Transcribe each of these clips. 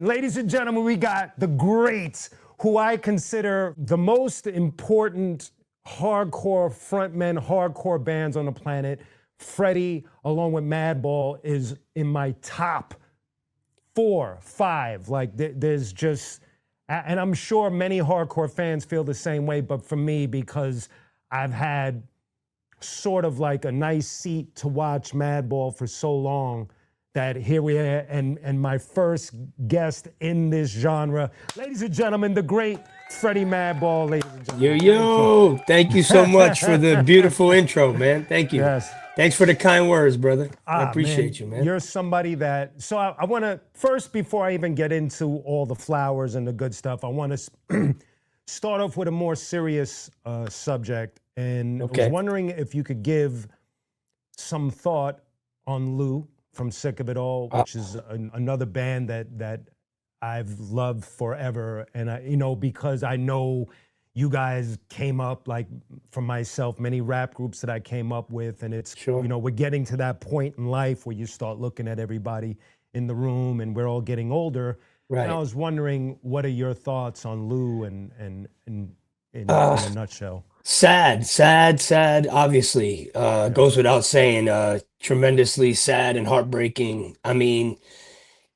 Ladies and gentlemen, we got the great, who I consider the most important hardcore frontmen, hardcore bands on the planet. Freddy, along with Madball, is in my top 4, 5. Like, there's just, and I'm sure many hardcore fans feel the same way, but for me, because I've had sort of like a nice seat to watch Madball for so long, that here we are, and my first guest in this genre. Ladies and gentlemen, the great Freddy Madball, ladies and gentlemen. Yo, thank you so much for the beautiful intro, man. Thank you. Yes. Thanks for the kind words, brother. I appreciate Man, you, man. You're somebody that, so I want to, first, before I even get into all the flowers and the good stuff, I want to start off with a more serious subject. And I was wondering if you could give some thought on Lou from Sick of It All, which is another band that I've loved forever. And because I know you guys came up, like for myself, many rap groups that I came up with, and it's, we're getting to that point in life where you start looking at everybody in the room and we're all getting older. Right. And I was wondering, what are your thoughts on Lou and in a nutshell? Sad, obviously. Goes without saying, tremendously sad and heartbreaking. I mean,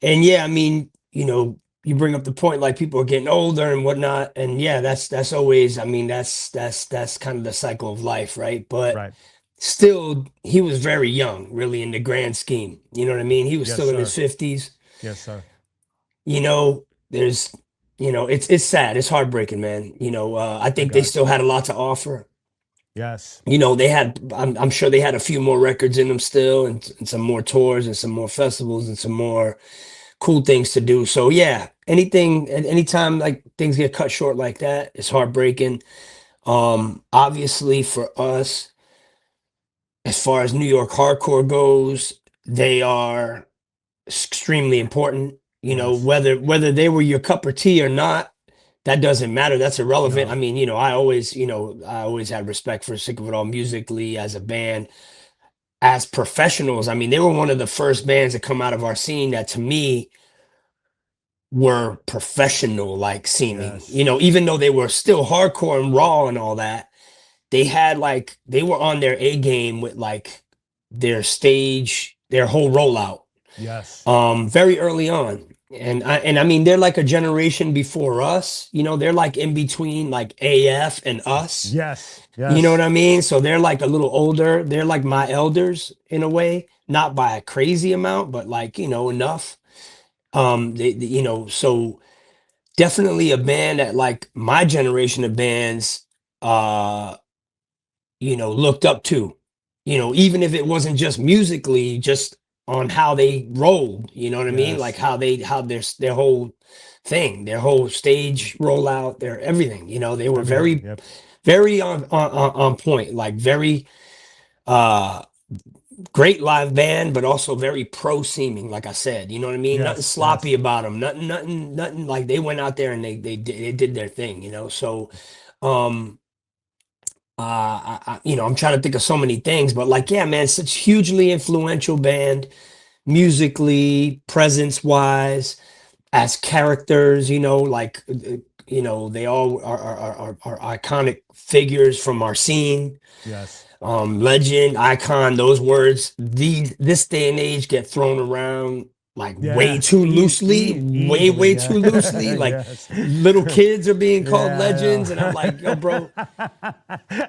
and yeah, I mean, you bring up the point, like people are getting older and whatnot. And yeah, that's always, I mean, that's kind of the cycle of life, right? But still, he was very young, really, in the grand scheme. You know what I mean? He was still in his 50s. Yes, sir. There's it's sad. It's heartbreaking, man. I think they still had a lot to offer. Yes. They had, I'm sure they had a few more records in them still, and some more tours and some more festivals and some more cool things to do. So yeah, anytime like things get cut short like that, it's heartbreaking. Obviously for us, as far as New York hardcore goes, they are extremely important. Whether they were your cup of tea or not, that doesn't matter. That's irrelevant. No. I mean, I always had respect for Sick of It All musically as a band, as professionals. I mean, they were one of the first bands that come out of our scene that, to me, were professional, like seeming. Yes. Even though they were still hardcore and raw and all that, they were on their A game with like their whole rollout. Yes. Very early on. And I mean, they're like a generation before us. They're like in between like AF and us. Yes. You know what I mean? So they're like a little older. They're like my elders in a way, not by a crazy amount, but like, enough. So definitely a band that like my generation of bands, looked up to, even if it wasn't just musically, just on how they rolled, you know what I mean? Like how their whole thing, their whole stage rollout, their everything, they were very, very on point, like very great live band, but also very pro seeming, like I said, you know what I mean? Nothing sloppy about them, nothing like they went out there and they did their thing, so I'm trying to think of so many things, but like, yeah, man, such hugely influential band, musically, presence wise, as characters, like, they all are iconic figures from our scene. Yes. Legend, icon, those words, this day and age get thrown around like way too loosely, way too loosely. Like little kids are being called legends, and I'm like, yo, bro,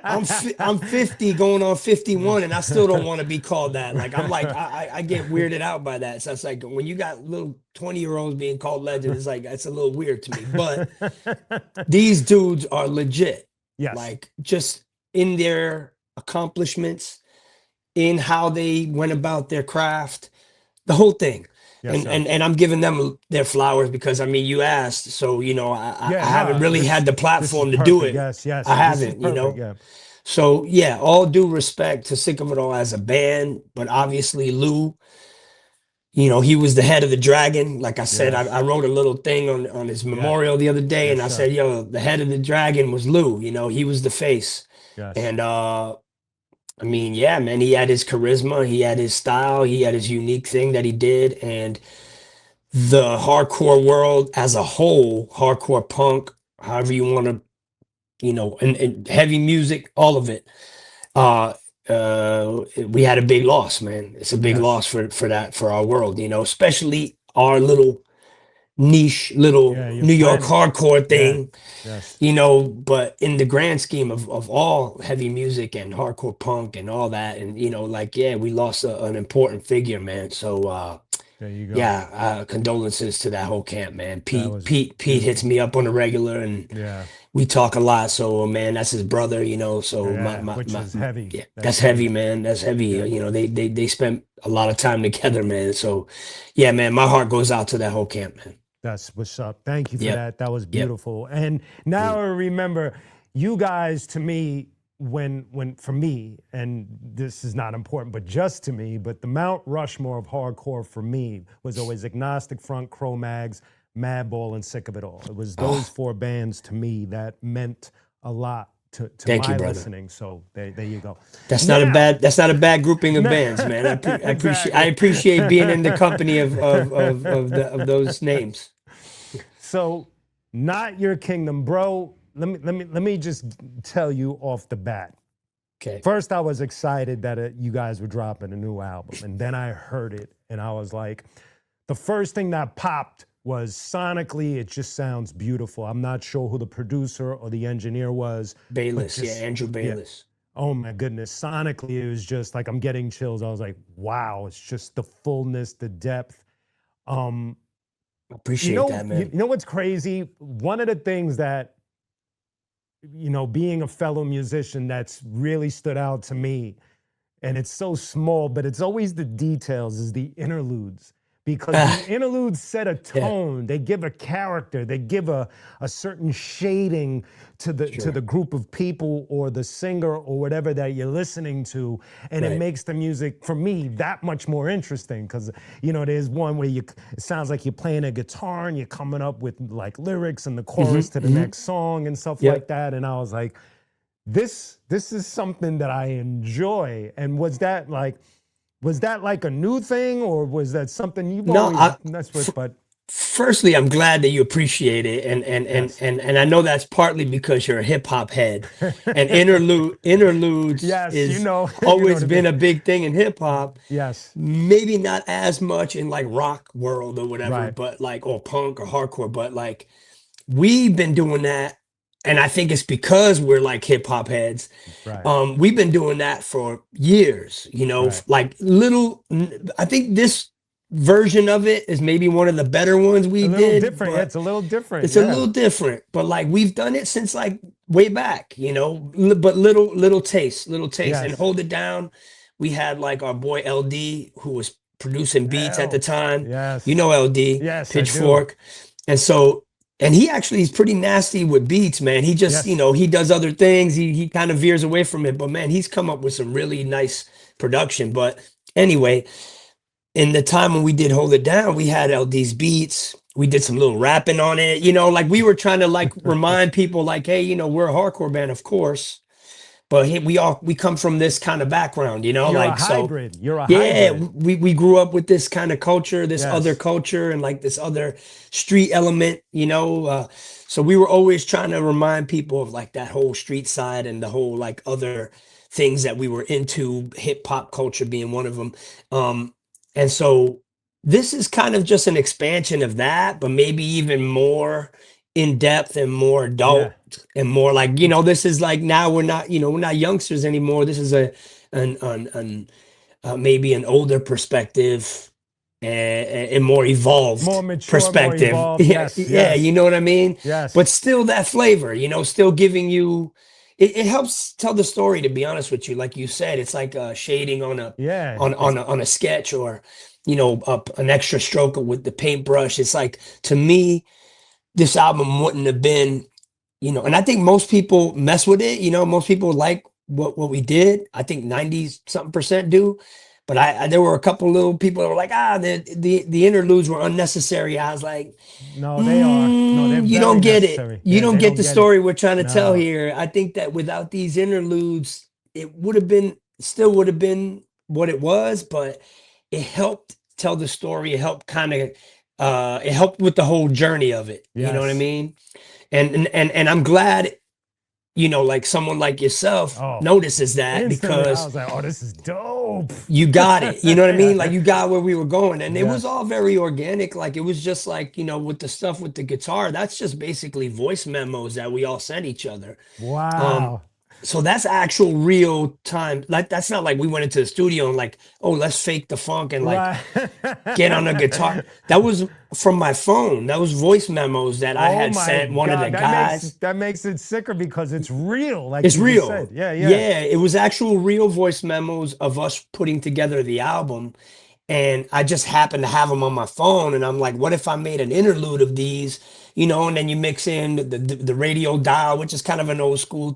I'm 50 going on 51, and I still don't want to be called that. Like I'm like, I get weirded out by that. So it's like when you got little 20-year-olds being called legends, it's like that's a little weird to me. But these dudes are legit. Yes. Like just in their accomplishments, in how they went about their craft, the whole thing. Yes, and I'm giving them their flowers because, I mean, you asked, so, I haven't really had the platform to do it. Yes. I haven't, Yeah. So, yeah, all due respect to Sick of It All as a band, but obviously Lou, he was the head of the dragon. Like I said, I wrote a little thing on his memorial the other day, and I said, yo, the head of the dragon was Lou, he was the face. Yes. And I mean, yeah, man, he had his charisma, he had his style, he had his unique thing that he did. And the hardcore world as a whole, hardcore punk, however you want to, and heavy music, all of it. Uh, we had a big loss, man. It's a big Yes. loss for our world, especially our little niche, little Yeah, your New York planet. hardcore Yeah. thing, Yes. but in the grand scheme of all heavy music and hardcore punk and all that, and yeah, we lost an important figure, man. So There you go. yeah, condolences to that whole camp, man. That Pete, was Pete hits beautiful. me up on a regular, and Yeah. we talk a lot. So man, that's his brother, so Yeah. Which is heavy. yeah, That's that's heavy, heavy. man. That's heavy. Yeah. They spent a lot of time together, man. So yeah, man, my heart goes out to that whole camp, man. That's what's up. Thank you for Yep, that. That was yep. beautiful. And now Mm. I remember you guys to me, when for me, and this is not important, but just to me, but the Mount Rushmore of hardcore for me was always Agnostic Front, Cro-Mags, Madball, and Sick of It All. It was those Oh, four bands to me that meant a lot to thank you, my brother. listening. So there you go. That's not a Now, bad that's not a bad grouping of bands, man. I exactly. appreciate being in the company of those names. So, not your kingdom, bro. Let me just tell you off the bat. Okay. First, I was excited that you guys were dropping a new album, and then I heard it, and I was like, the first thing that popped was sonically, it just sounds beautiful. I'm not sure who the producer or the engineer was, but Bayless, yeah, just Andrew yeah. Bayless. Oh my goodness, sonically, it was just like I'm getting chills. I was like, wow, it's just the fullness, the depth. Um, Appreciate that, man. you know what's crazy? One of the things that, being a fellow musician, that's really stood out to me, and it's so small, but it's always the details, is the interludes. Because Ah, the interludes set a yeah, tone, they give a character, they give a certain shading to the sure. group of people or the singer or whatever that you're listening to, and it Right. makes the music for me that much more interesting. Because there's one where it sounds like you're playing a guitar and you're coming up with like lyrics and the chorus to the next song and stuff like Yep. that, and I was like, this is something that I enjoy. And was that like a new thing, or was that something you've No, always messed with? But firstly, I'm glad that you appreciate it, yes, and I know that's partly because you're a hip hop head, and interludes yes, is you know always the been bit. a big thing in hip hop. Yes, Maybe not as much in like rock world or whatever, right, but like or punk or hardcore, but like we've been doing that, and I think it's because we're like hip hop heads. right, We've been doing that for years, right. like I think this version of it is maybe one of the better ones A we little did, different. Yeah, but it's a little different. it's a Yeah, little different. But like we've done it since like way back, but little taste, little taste, and yes, hold it down. We had like our boy LD who was producing beats at the hell, time. yes, LD, yes, I do. Pitchfork. And so, and he actually is pretty nasty with beats, man. He just, Yes, he does other things. He kind of veers away from it, but man, he's come up with some really nice production. But anyway, in the time when we did Hold It Down, we had LD's beats. We did some little rapping on it, like we were trying to like remind people like, hey, we're a hardcore band, of course, but hey, we come from this kind of background, you're a like so. hybrid. You're a Yeah, hybrid. we grew up with this kind of culture, this other Yes, culture, and like this other street element, so we were always trying to remind people of like that whole street side and the whole like other things that we were into, hip hop culture being one of them. And so this is kind of just an expansion of that, but maybe even more in depth and more yeah, adult and more like, this is like now we're not youngsters anymore. This is an maybe an older perspective and more more evolved mature, more perspective. evolved. Yeah, Yes, yeah, you yes, know what I mean? yes, But still that flavor, still giving you it helps tell the story, to be honest with you. Like you said, it's like shading on a yeah. on a sketch or an extra stroke with the paintbrush. It's like, to me, this album wouldn't have been, and I think most people mess with it. Most people like what we did. I think 90 something percent do. But there were a couple little people that were like, the interludes were unnecessary. I was like, No, they are. No, they're you very don't get it. necessary. You Yeah, don't they get don't the get it. story we're trying to tell No. here. I think that without these interludes, it would have been still would have been what it was, but it helped tell the story. It helped kind of it helped with the whole journey of it. You know what I Yes. mean? And I'm glad, like someone like yourself Oh, notices that, instantly I because was like, oh, this is dope. you got it. You know what I mean? Like Yeah. you got where we were going. And it was Yes. all very organic. Like it was just like, with the stuff with the guitar, that's just basically voice memos that we all sent each other. Um, Wow. so that's actual real time. Like that's not like we went into the studio and like, oh, let's fake the funk and like Right. get on a guitar. That was from my phone. That was voice memos that I Oh had my sent one of the God. guys. That makes it sicker because it's real, like It's you just said. real. Yeah, yeah. Yeah, it was actual real voice memos of us putting together the album. And I just happened to have them on my phone. And I'm like, what if I made an interlude of these, and then you mix in the radio dial, which is kind of an old school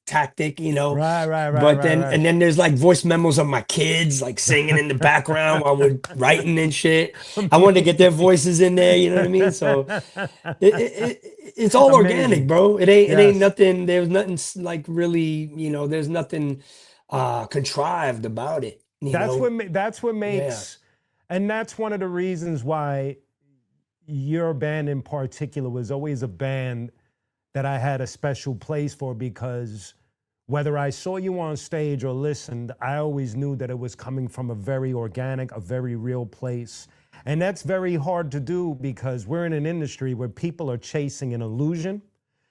tactic, Right, right, right, but right, then, right. and then there's like voice memos of my kids, like singing in the background while we're writing and shit. I wanted to get their voices in there, you know what I mean? So it's all organic, Amazing. bro. It ain't Yes. nothing. There's nothing like really, there's nothing contrived about it, That's what Yeah. makes, and that's one of the reasons why your band in particular was always a band that I had a special place for, because whether I saw you on stage or listened, I always knew that it was coming from a very organic, a very real place. And that's very hard to do because we're in an industry where people are chasing an illusion,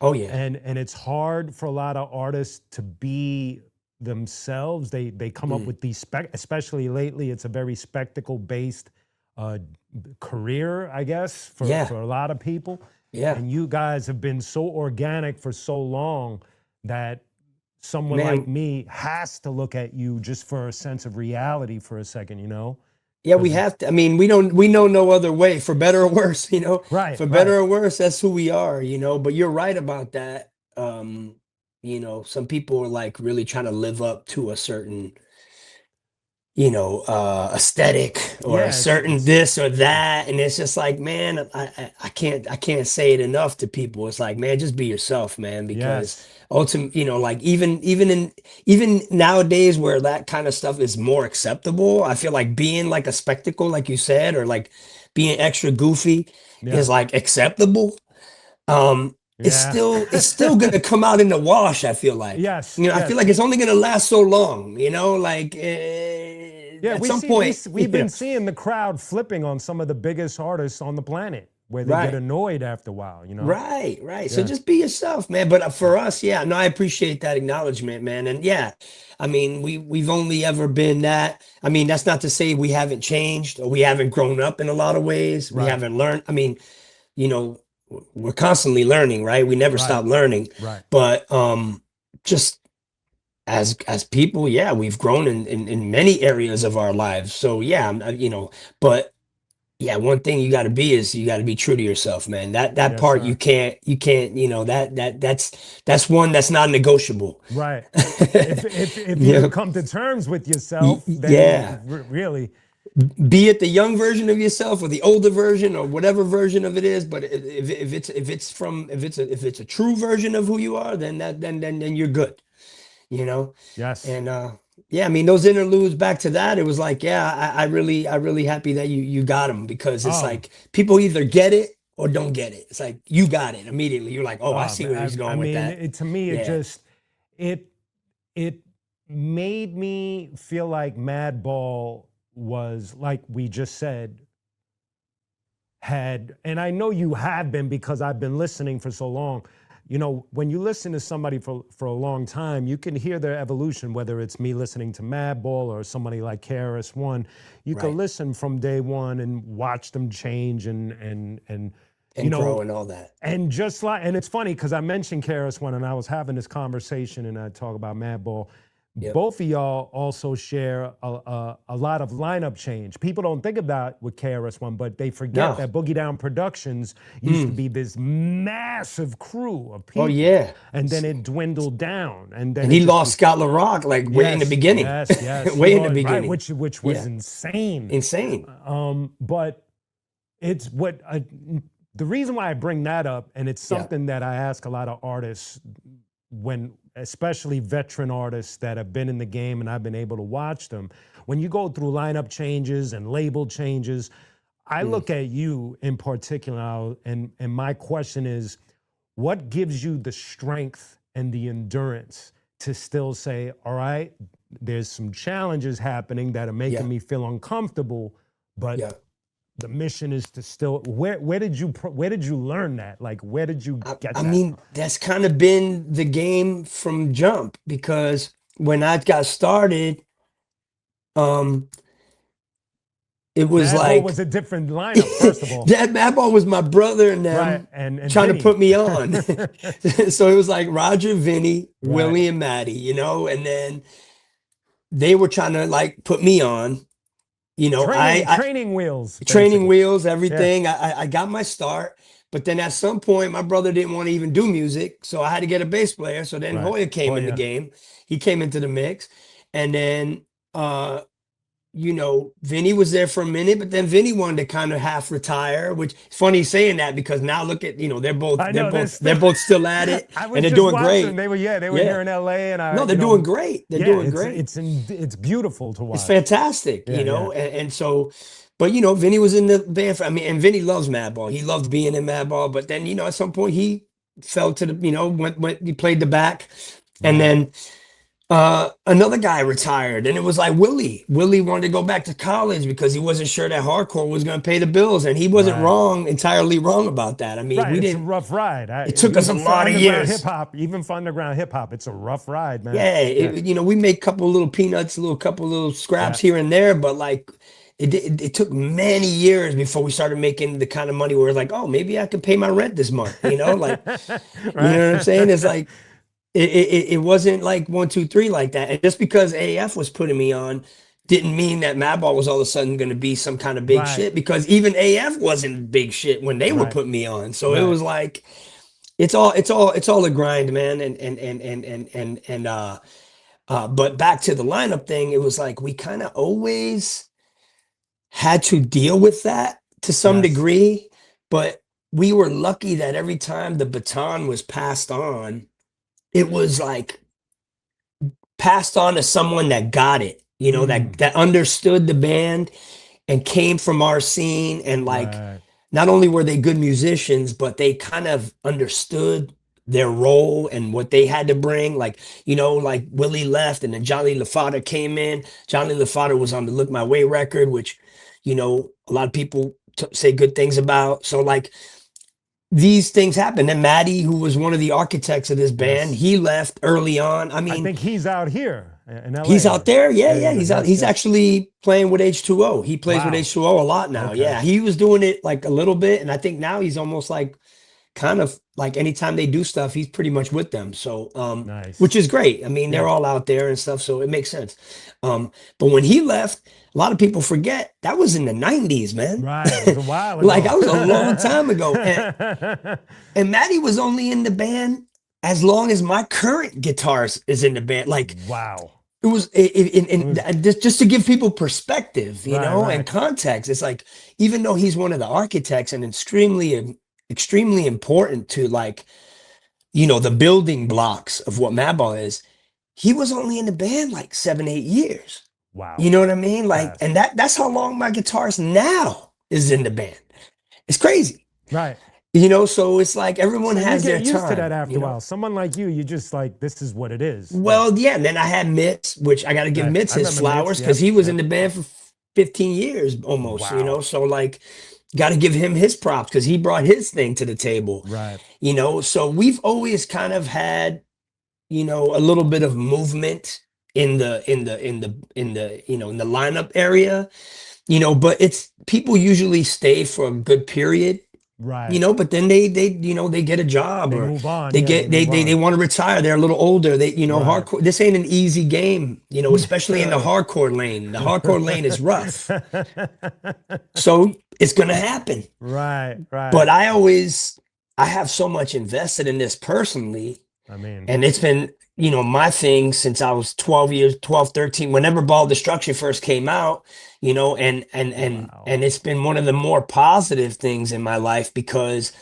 Oh yeah. and it's hard for a lot of artists to be themselves. They come up Mm. with these especially lately, it's a very spectacle based uh, career, I guess, Yeah. for a lot of people. Yeah. And you guys have been so organic for so long that someone like Man, me has to look at you just for a sense of reality for a second, yeah, we because have to. I mean, we know no other way, for better or worse, right, for better right. or worse, that's who we are, But you're right about that. Some people are like really trying to live up to a certain, aesthetic or a Yeah, certain it's this or that. And it's just like, man, I can't say it enough to people. It's like, man, just be yourself, man, because yes, ultimately, like even nowadays where that kind of stuff is more acceptable, I feel like being like a spectacle, like you said, or like being extra goofy yeah, is like acceptable. It's yeah. still gonna come out in the wash, I feel like. Yes, I feel yes. like it's only gonna last so long, like Yeah, at some point, we've been seeing the crowd flipping on some of the biggest artists on the planet, where they get right, annoyed after a while, right. So Yeah. just be yourself, man. But for us, yeah, no, I appreciate that acknowledgement, man. And yeah, I mean, we've only ever been that. I mean, that's not to say we haven't changed or we haven't grown up in a lot of ways. We Right, haven't learned. I mean, you know, we're constantly learning, right? We never right, stop learning. right. But just as people, yeah, we've grown in many areas of our lives. So yeah, but yeah, one thing you got to be is you got to be true to yourself, man. That Yes, part you sir. can't, that's one that's not negotiable. Right. If you Yeah, can come to terms with yourself, then yeah. really, Be it the young version of yourself or the older version or whatever version of it is, but if it's a true version of who you are, then then you're good, you know. yes. And yeah, I mean those interludes, back to that, it was like, yeah, I really happy that you got them, because it's Oh, like people either get it or don't get it. It's like you got it immediately. You're like, oh, I see where he's I going with mean, that. to me, Yeah. it it made me feel like Madball was, like we just said, had, and I know you have been because I've been listening for so long. When you listen to somebody for a long time, you can hear their evolution, whether it's me listening to Madball or somebody like KRS-One. You can Right. listen from day one and watch them change and you And grow know, and all that. and and it's funny because I mentioned KRS-One and I was having this conversation and I talk about Madball. Yep. Both of y'all also share a lot of lineup change. People don't think about with KRS-One, but they forget No. that Boogie Down Productions used to Mm. be this massive crew of Oh people, yeah. and then it dwindled down, and then And it he just lost Scott LaRock like way in the yes, beginning. yes, yes. He Way in the lost, right, beginning. which was Yeah. insane. Insane. But it's what the reason why I bring that up, and it's Yeah. something that I ask a lot of artists especially veteran artists that have been in the game and I've been able to watch them. When you go through lineup changes and label changes, I look at you in particular, and my question is, what gives you the strength and the endurance to still say, all right, there's some challenges happening that are making me feel uncomfortable, but the mission is to still, where did you learn that? Like, where did you get that? I mean, that's kind of been the game from jump, because when I got started, it was Madball was a different lineup, first of all. Madball was my brother and them and trying Vinny. to put me on. So it was like Roger, Vinny, Willie, and Maddie, you know, and then they were trying to like put me on, you know, training wheels, training wheels, everything. I got my start, but then at some point, my brother didn't want to even do music, so I had to get a bass player. So then Hoya came in the game. He came into the mix, and then you know, Vinny was there for a minute, but then Vinny wanted to kind of half retire, which is funny saying that, because now look at, you know, they're both still at it, and they're doing great. They were here in LA, and they're doing great. They're doing great. It's beautiful to watch. It's fantastic, you know, and so, but you know, Vinny was in the band and Vinny loves Madball. He loved being in Madball, but then, you know, at some point he fell to the, you know, went he played the back, and then another guy retired, and it was like Willie wanted to go back to college because he wasn't sure that hardcore was going to pay the bills, and he wasn't entirely wrong about that. I mean, it's a rough ride. It took us a lot of years. Even for underground hip hop, it's a rough ride, man. You know, we made a couple of little peanuts, couple of little scraps here and there, but like it took many years before we started making the kind of money where we're like, oh, maybe I could pay my rent this month, you know, like, you know what I'm saying? It's like, it wasn't like 1, 2, 3 like that. And just because AF was putting me on didn't mean that Madball was all of a sudden going to be some kind of big shit, because even AF wasn't big shit when they were putting me on. So it was like, it's all a grind, man. But back to the lineup thing, it was like, we kind of always had to deal with that to some degree, but we were lucky that every time the baton was passed on, it was like passed on to someone that got it, you know, that understood the band and came from our scene. And like, not only were they good musicians, but they kind of understood their role and what they had to bring. Like, you know, like Willie left and then Johnny LaFada came in. Johnny LaFada was on the Look My Way record, which, you know, a lot of people say good things about. So like, these things happen. And Maddie, who was one of the architects of this band, he left early on. I mean, I think he's out here in LA. He's out there. Yeah. He's out. He's actually playing with H2O. He plays with H2O a lot now. Yeah. He was doing it like a little bit. And I think now he's almost like kind of like anytime they do stuff, he's pretty much with them. So, which is great. I mean, they're all out there and stuff. So it makes sense. But when he left, a lot of people forget that was in the 90s, man. Right. It was a while ago. Like, that was a long time ago. And Maddie was only in the band as long as my current guitarist is in the band. Like, wow. It was, just to give people perspective, you know, and context. It's like, even though he's one of the architects and extremely important to, like, you know, the building blocks of what Madball is, he was only in the band like 7, 8 years. Wow. You know what I mean? Like, and that's how long my guitarist now is in the band. It's crazy. Right. You know, so it's like everyone has their time. You get used to that after a while. Someone like you just like, this is what it is. Well, yeah. And then I had Mitz, which I got to give Mitz his flowers, because he was in the band for 15 years almost, you know? So like, got to give him his props because he brought his thing to the table. Right. You know, so we've always kind of had, you know, a little bit of movement in the lineup area, you know, but it's people usually stay for a good period, right? You know, but then they you know, they get a job, or move on. They want to retire. They're a little older. They, you know, hardcore. This ain't an easy game, you know, especially in the hardcore lane. The hardcore lane is rough, so it's gonna happen, right? But I have so much invested in this personally. I mean, and it's been, you know, my thing since I was 12, 13, whenever Ball Destruction first came out, you know, and it's been one of the more positive things in my life, because,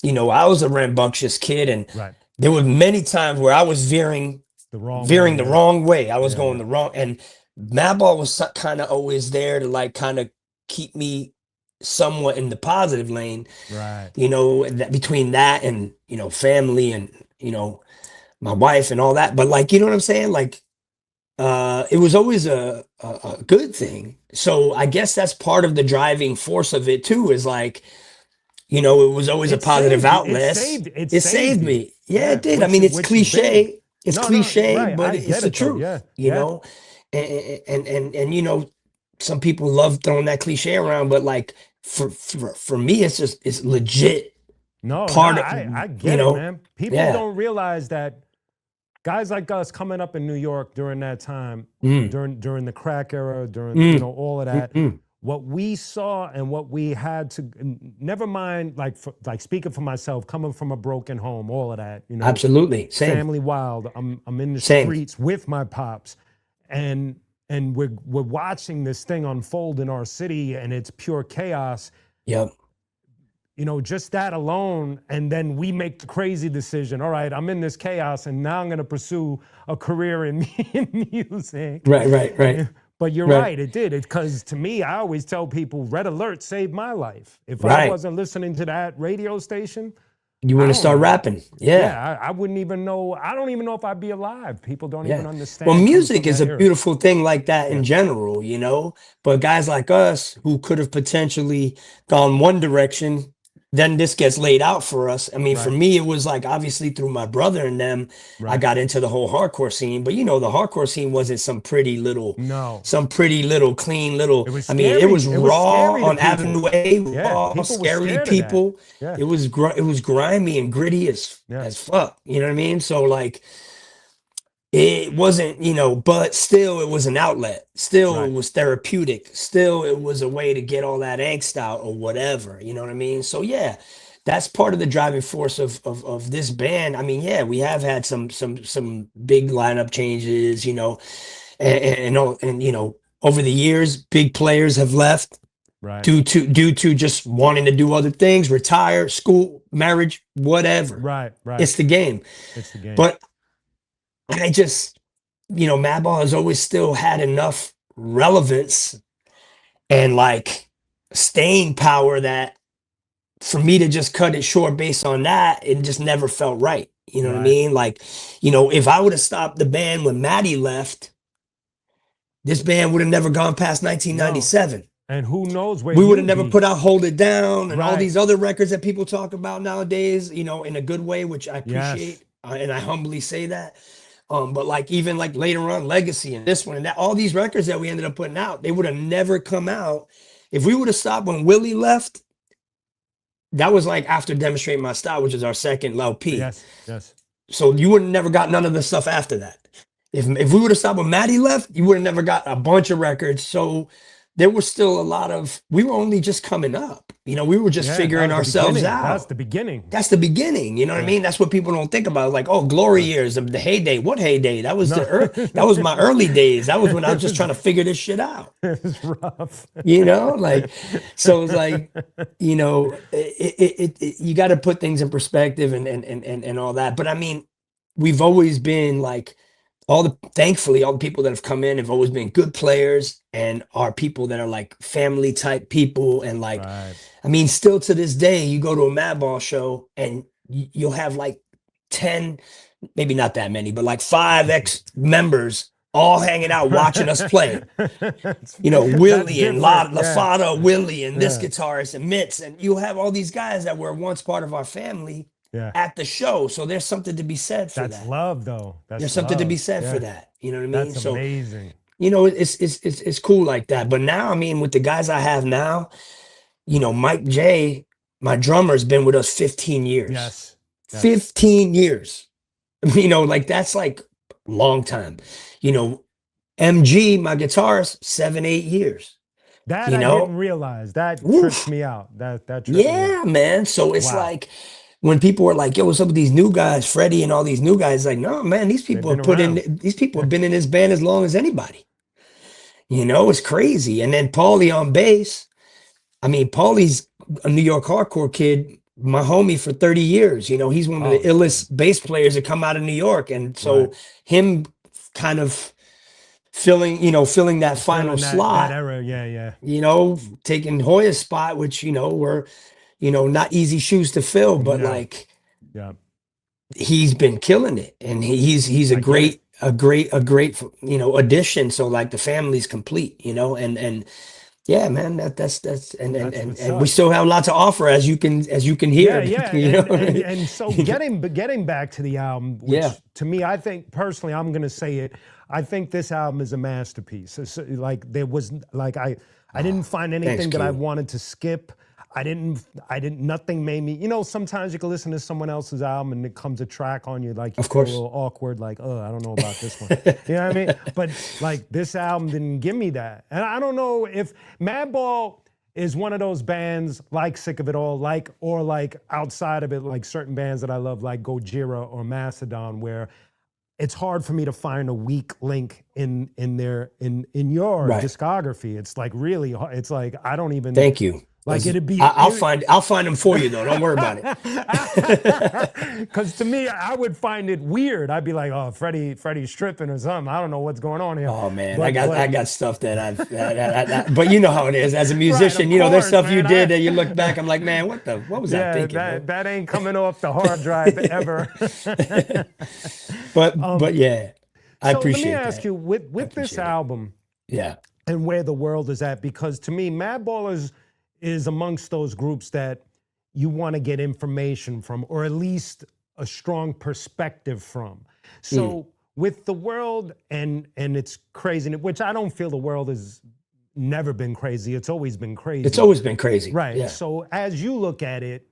you know, I was a rambunctious kid, and there were many times where I was veering the wrong way. I was going the wrong, and Madball was kind of always there to like kind of keep me somewhat in the positive lane, Right. that between that and, family and, my wife and all that. But like, you know what I'm saying? Like, it was always a good thing. So I guess that's part of the driving force of it too, is like, it was always a It positive saved you. outlet. It It saved saved you. me. Yeah, Yeah, it did. I mean, it's which is big. cliche. It's No, no, cliche, right. but I it's get the it though. truth, Yeah, yeah. and some people love throwing that cliche around, but like for me, it's legit No, no, part of, I get it, man. People yeah. don't realize that guys like us coming up in New York during that time, Mm, during the crack era, during mm, all of mm, that, mm. what we saw and what we had to, never mind, like speaking for myself, coming from a broken home, all of that, Absolutely. Same. family wild. I'm in the Same. streets with my pops, and we're watching this thing unfold in our city, and it's pure chaos. Yep. Just that alone, and then we make the crazy decision. All right, I'm in this chaos, and now I'm going to pursue a career in music. Right. But you're Right. right, it did. Because to me, I always tell people, Red Alert saved my life. If I Right. wasn't listening to that radio station, You I want to don't start know. rapping. Yeah. I wouldn't even know. I don't even know if I'd be alive. People don't even Yeah. understand. Well, coming music from is that a era. beautiful thing like that Yeah. in general, but guys like us who could have potentially gone one direction, then this gets laid out for us. I mean, for Right. me, it was like obviously through my brother and them, I Right. got into the whole hardcore scene, but the hardcore scene wasn't some pretty little, No. clean little, It was I mean, it was scary. It was raw scary to on people. Avenue A, Yeah, raw, people were scary scared of that. people. Yeah. It was grimy and gritty Yeah. as fuck. You know what I mean? So like, it wasn't, but still it was an outlet. Still it Right. was therapeutic. Still it was a way to get all that angst out or whatever. You know what I mean? So yeah, that's part of the driving force of this band. I mean, yeah, we have had some big lineup changes, and over the years, big players have left Right. due to just wanting to do other things, retire, school, marriage, whatever. Right. It's the game. It's the game. But I just, Madball has always still had enough relevance and like staying power that for me to just cut it short based on that, it just never felt right. You know what I Right. mean? Like, if I would have stopped the band when Maddie left, this band would have never gone past 1997. And who knows where We would have you'd never be. put out Hold It Down and all Right. these other records that people talk about nowadays, in a good way, which I Yes. appreciate. And I humbly say that. But like even like later on, Legacy and this one and that, all these records that we ended up putting out, they would have never come out if we would have stopped when Willie left. That was like after Demonstrate My Style, which is our second LP. Yes. So you would have never got none of the stuff after that. If we would have stopped when Maddie left, you would have never got a bunch of records. So there was still a lot of, we were only just coming up. We were just Yeah, figuring that was the ourselves beginning. out. That's the beginning. That's the beginning. You know what I mean? That's what people don't think about. Like, oh, glory years, the heyday. What heyday? That was No. that was my early days. That was when I was just trying to figure this shit out. It's rough. Like, so it's like, you got to put things in perspective and all that. But I mean, we've always been like, thankfully, all the people that have come in have always been good players and are people that are like family type people. And like, Right. I mean, still to this day, you go to a Madball show and you'll have like 10, maybe not that many, but like 5 ex-members all hanging out watching us play. Willie and LaFada, Willie and this guitarist and Mitz. And you'll have all these guys that were once part of our family at the show. So there's something to be said for that. That's love, though. There's something to be said for that. You know what I mean? That's amazing. It's cool like that. But now, I mean, with the guys I have now, Mike J, my drummer, has been with us 15 years. Yes. 15 years. Like that's like a long time. MG, my guitarist, 7-8 years. That I didn't realize. That tripped me out. That tripped me out. Man. So it's like when people were like, yo, what's up with these new guys, Freddie and all these new guys? Like, no, man, these people have been in this band as long as anybody. It's crazy. And then Paulie on bass. I mean, Paulie's a New York hardcore kid, my homie for 30 years. He's one of the illest bass players that come out of New York. And so him kind of filling that final Filling that slot, era. Yeah, yeah. taking Hoya's spot, which, were, not easy shoes to fill, but No. like Yeah. he's been killing it, and he's a I get it. great, addition. So like the family's complete, and yeah, man, that's That's what's and we up. still have a lot to offer, as you can hear, Yeah, yeah, and so getting back to the album, Yeah, which to me, I think personally, I'm gonna say it. I think this album is a masterpiece. It's like there was like I didn't find thanks, anything that I Q. wanted to skip. Nothing made me. Sometimes you can listen to someone else's album and it comes a track on you like you Of feel a course. little awkward, like I don't know about this one. You know what I mean? But like this album didn't give me that, and I don't know if Madball is one of those bands like Sick of It All, like outside of it, like certain bands that I love, like Gojira or Mastodon, where it's hard for me to find a weak link in your Right. discography. It's like really hard. It's like I don't even Thank you. like it'd be I'll find them for you though. Don't worry about it. because to me I would find it weird. I'd be like, oh, Freddie's tripping or something. I don't know what's going on here. Oh man, But I got stuff that but you know how it is as a musician. of There's course, stuff you man. did that you look back. I'm like, man, what was I Yeah, thinking? Bro? that ain't coming off the hard drive ever. But yeah, I So let appreciate me ask that. you, with this appreciate it. album Yeah, and where the world is at, because to me, Madball is amongst those groups that you want to get information from, or at least a strong perspective from. So with the world and it's crazy, which I don't feel the world has never been crazy. It's always been crazy. it's always been crazy. Right. Yeah. So as you look at it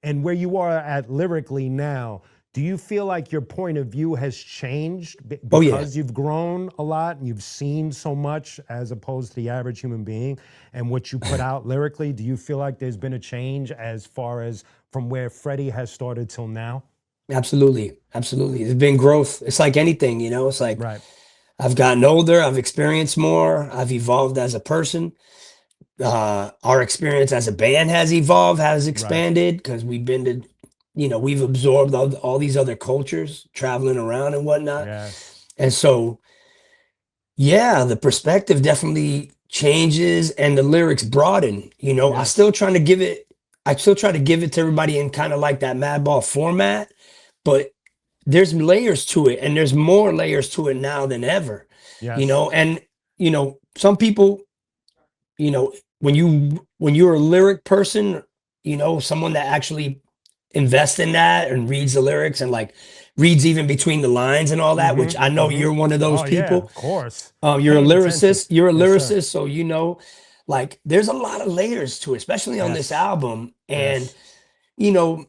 and where you are at lyrically now, do you feel like your point of view has changed Oh, yeah. because you've grown a lot and you've seen so much as opposed to the average human being and what you put out lyrically? Do you feel like there's been a change as far as from where Freddie has started till now? Absolutely. There's been growth. It's like anything, It's like Right. I've gotten older. I've experienced more. I've evolved as a person. Our experience as a band has evolved, has expanded because we've absorbed all these other cultures, traveling around and whatnot. Yes. And so, yeah, the perspective definitely changes and the lyrics broaden. I Yes. still try to give it to everybody in kind of like that Madball format, but there's layers to it, and there's more layers to it now than ever. Yes. And some people, when you're a lyric person, someone that actually invests in that and reads the lyrics and like reads even between the lines and all that, which I know you're one of those Oh, yeah, people. of course. You're a Paying lyricist. attention. You're a Yes, sir. lyricist, so like there's a lot of layers to it, especially on this Yes. album. And Yes.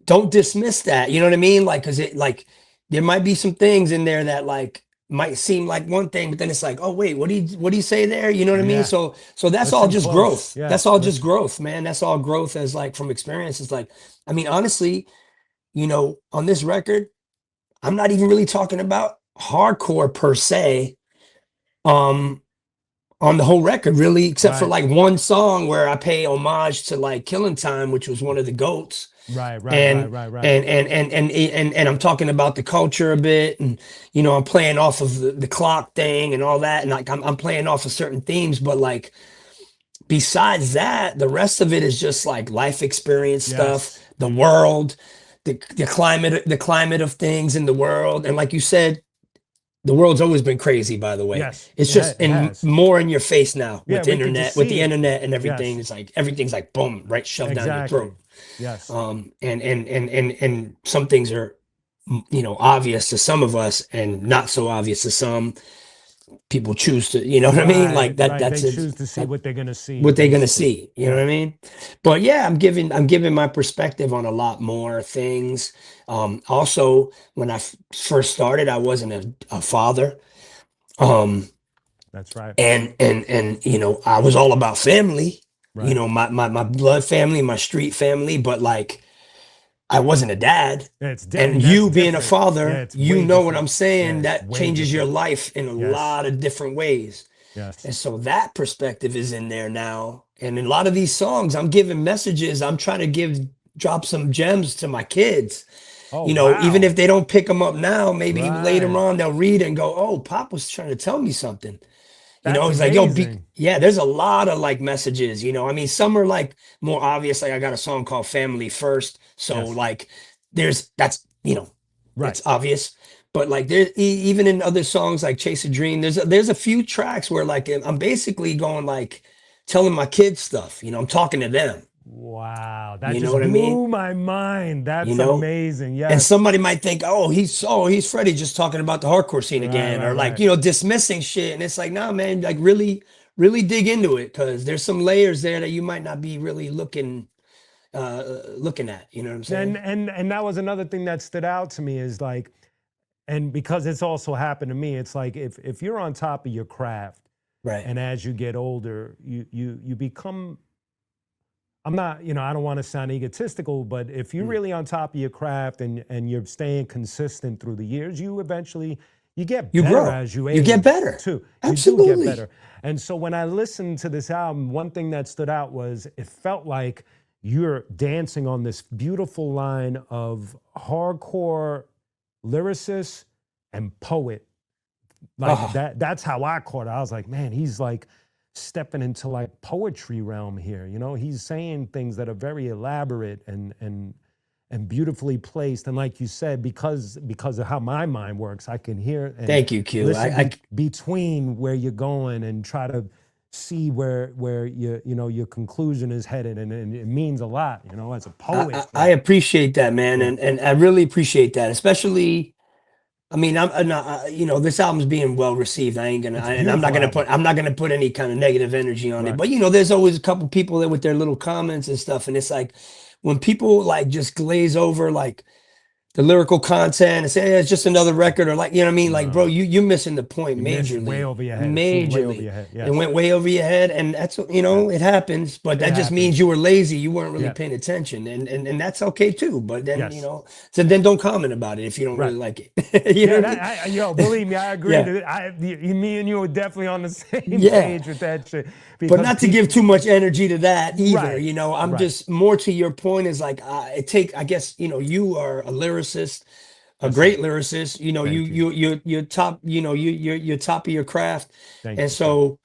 don't dismiss that. You know what I mean? Like, because there might be some things in there that like might seem like one thing, but then it's like, oh wait, what do you say there? You know what I mean? Yeah. So that's all Listen just close. growth. Yeah. That's all just growth, man. That's all growth as like from experience. It's like, I mean, honestly, on this record, I'm not even really talking about hardcore per se. On the whole record, really, except for Right. like one song where I pay homage to like Killing Time, which was one of the GOATs. Right. And Right. and I'm talking about the culture a bit, and I'm playing off of the clock thing and all that, and like I'm playing off of certain themes, but like besides that, the rest of it is just like life experience stuff, Yes. the world, the climate of things in the world, and like you said, the world's always been crazy, by the way. Yes. It's just It has. more in your face now Yeah, with we can just with the see it. internet and everything. Yes. It's like everything's like boom, right, shoved down your Exactly. throat. Yes. And some things are obvious to some of us and not so obvious to some. People choose to, you know what I mean? Like that. Right. That's They it. choose to see what they're gonna see. What they're gonna basically. see. You know what I mean? But yeah, I'm giving my perspective on a lot more things. Also, when I first started, I wasn't a father. That's right. And I was all about family. Right. My blood family, my street family, but like I wasn't a dad. It's And that's you being a different. father, Yeah, it's you way know what different. I'm saying? Yeah, it's That way changes your different. life in a Yes. lot of different ways. Yes. And so that perspective is in there now. And in a lot of these songs, I'm giving messages. I'm trying to drop some gems to my kids. Oh, You know, even wow. if they don't pick them up now, maybe later Right. on they'll read and go, "Oh, Pop was trying to tell me something." You know, That's he's like, "Yo, amazing. yeah." There's a lot of like messages. You know, I mean, some are like more obvious. Like I got a song called "Family First," so Yes. like that's Right. it's obvious. But like there, even in other songs like "Chase a Dream," there's a few tracks where like I'm basically going like telling my kids stuff. You know, I'm talking to them. Wow. That You know just what I mean? blew my mind. You That's know, amazing. and Yes. somebody might think, he's Freddie just talking about the hardcore scene Right, again, right, or like, right. dismissing shit. And it's like, nah, man, like really, really dig into it because there's some layers there that you might not be really looking at. You know what I'm saying? And that was another thing that stood out to me is like, and because it's also happened to me, it's like if you're on top of your craft Right. and as you get older, you become, I'm not, I don't want to sound egotistical, but if you're Mm. really on top of your craft and you're staying consistent through the years, you eventually you get You better grow, as you you get age better. too. You do get Absolutely. better. And so when I listened to this album, one thing that stood out was it felt like you're dancing on this beautiful line of hardcore lyricist and poet. Like Oh, that's how I caught it. I was like, man, he's like stepping into like poetry realm here. He's saying things that are very elaborate and beautifully placed. And like you said, because of how my mind works, I can hear and thank you, Q. listen between where you're going and try to see where your conclusion is headed. And it means a lot, as a poet. I Like, appreciate that, man, yeah. and I really appreciate that, especially. I mean, I'm not, this album's being well received. It's a And beautiful album. I'm not gonna put any kind of negative energy on it. Right. But there's always a couple people there with their little comments and stuff, and it's like when people like just glaze over like the lyrical content and say it's just another record or like, you know what I mean? Like, bro, No. you're missing the point You missed way majorly, over your head. It flew way over majorly. your head. It Yes. went way over your head, and that's Yeah. it happens. But It that just means happens. you were lazy. You weren't really Yeah. paying attention, and that's okay too. But then Yes. so then don't comment about it if you don't really Right. like it. You know Yeah, what I mean? yo, believe me, I agree. Yeah. That me and you are definitely on the same Yeah. page with that shit But because not to give people, too much energy to that either. right, I'm right. just more to your point is like, I guess, you are a lyricist, a Yes, sir. great lyricist, Thank you. you're top, you're top of your craft. Thank And you, sir. so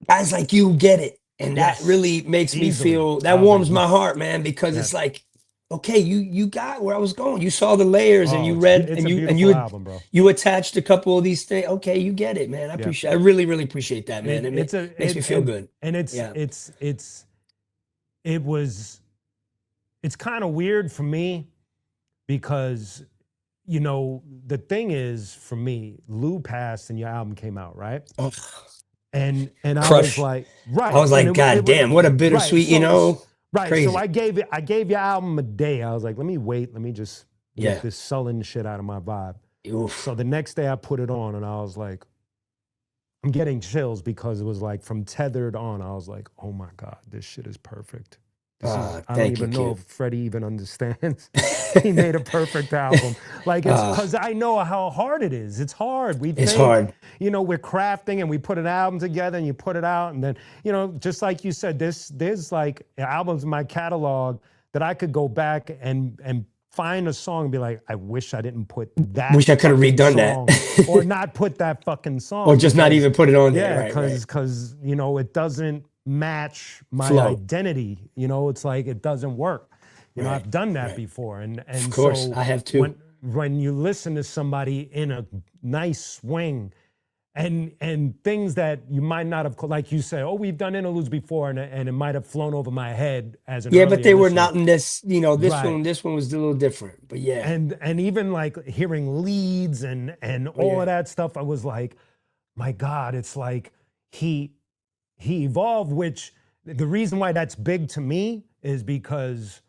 guys like you get it. And that Yes, really makes me easily. feel, that I was like, warms my heart, man, because it's yes. like, okay, you got where I was going. You saw the layers and Oh, you read it's and a you beautiful album, bro. you attached a couple of these things. Okay, you get it, man. Yeah. I really, really appreciate that, man. It, It it's a makes me it feel good. and Yeah. it was it's kind of weird for me because the thing is for me, Lou passed and your album came out, right? Oh, And I was crush. like, I right. was And like, God it was damn, what a right. bittersweet, Right. So crazy. I gave your album a day. I was like, let me wait. Let me just get Yeah. this sullen shit out of my vibe. So Oof. the next day I put it on and I was like, I'm getting chills because it was like from Tethered on. I was like, oh my God, this shit is perfect. I don't Thank you, even know Q. if Freddie even understands. He made a perfect album. Like it's uh, because I know how hard it is. It's hard. We it's think, hard. we're crafting and we put an album together and you put it out. And then, just like you said, there's like albums in my catalog that I could go back and find a song and be like, I wish I didn't put that Wish I could have fucking redone song that. or not put that fucking Or song just not because even put it on there. yeah, Right, right. because it doesn't match my Flow. identity. It's like it doesn't work. Right. I've done that Right. before, and Of course, so I have too. when you listen to somebody in a nice swing, and things that you might not have, like you say, oh, we've done interludes before, and it might have flown over my head as an Yeah, but earlier they were listener. not in this, Right. this one was a little different. But yeah. And even like hearing leads and all of that stuff, I was like, my God, it's like he evolved, which the reason why that's big to me is because,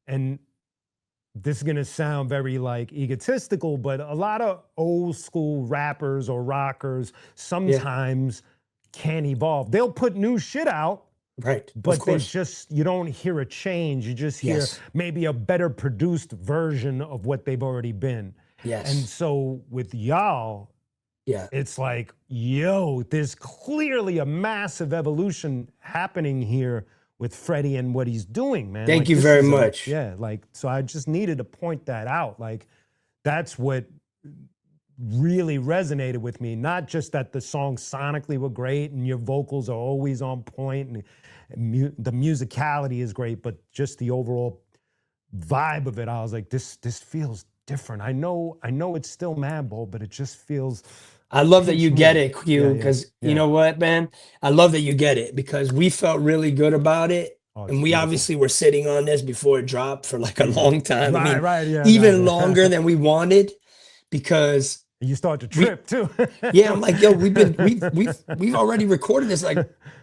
and this is gonna sound very like egotistical, but a lot of old school rappers or rockers Yeah. sometimes can't evolve. They'll put new shit out, Right. Of but course. you don't hear a change. You just hear Yes. maybe a better produced version of what they've already been. Yes. And so with y'all, Yeah. it's like, yo, there's clearly a massive evolution happening here with Freddie and what he's doing, man. Thank Like, you this very is much. yeah, like, so I just needed to point that out. Like, that's what really resonated with me. Not just that the songs sonically were great and your vocals are always on point and the musicality is great, but just the overall vibe of it. I was like, this feels different. I know it's still Madball, but it just feels. I love that pinch you me. get it, Q, because Yeah. you know what, man? I love that you get it because we felt really good about it. Oh, And we beautiful. obviously were sitting on this before it dropped for like a long time. I mean, Right, yeah, even longer than we wanted because you start to trip too. yeah, I'm like, yo, we've already recorded this like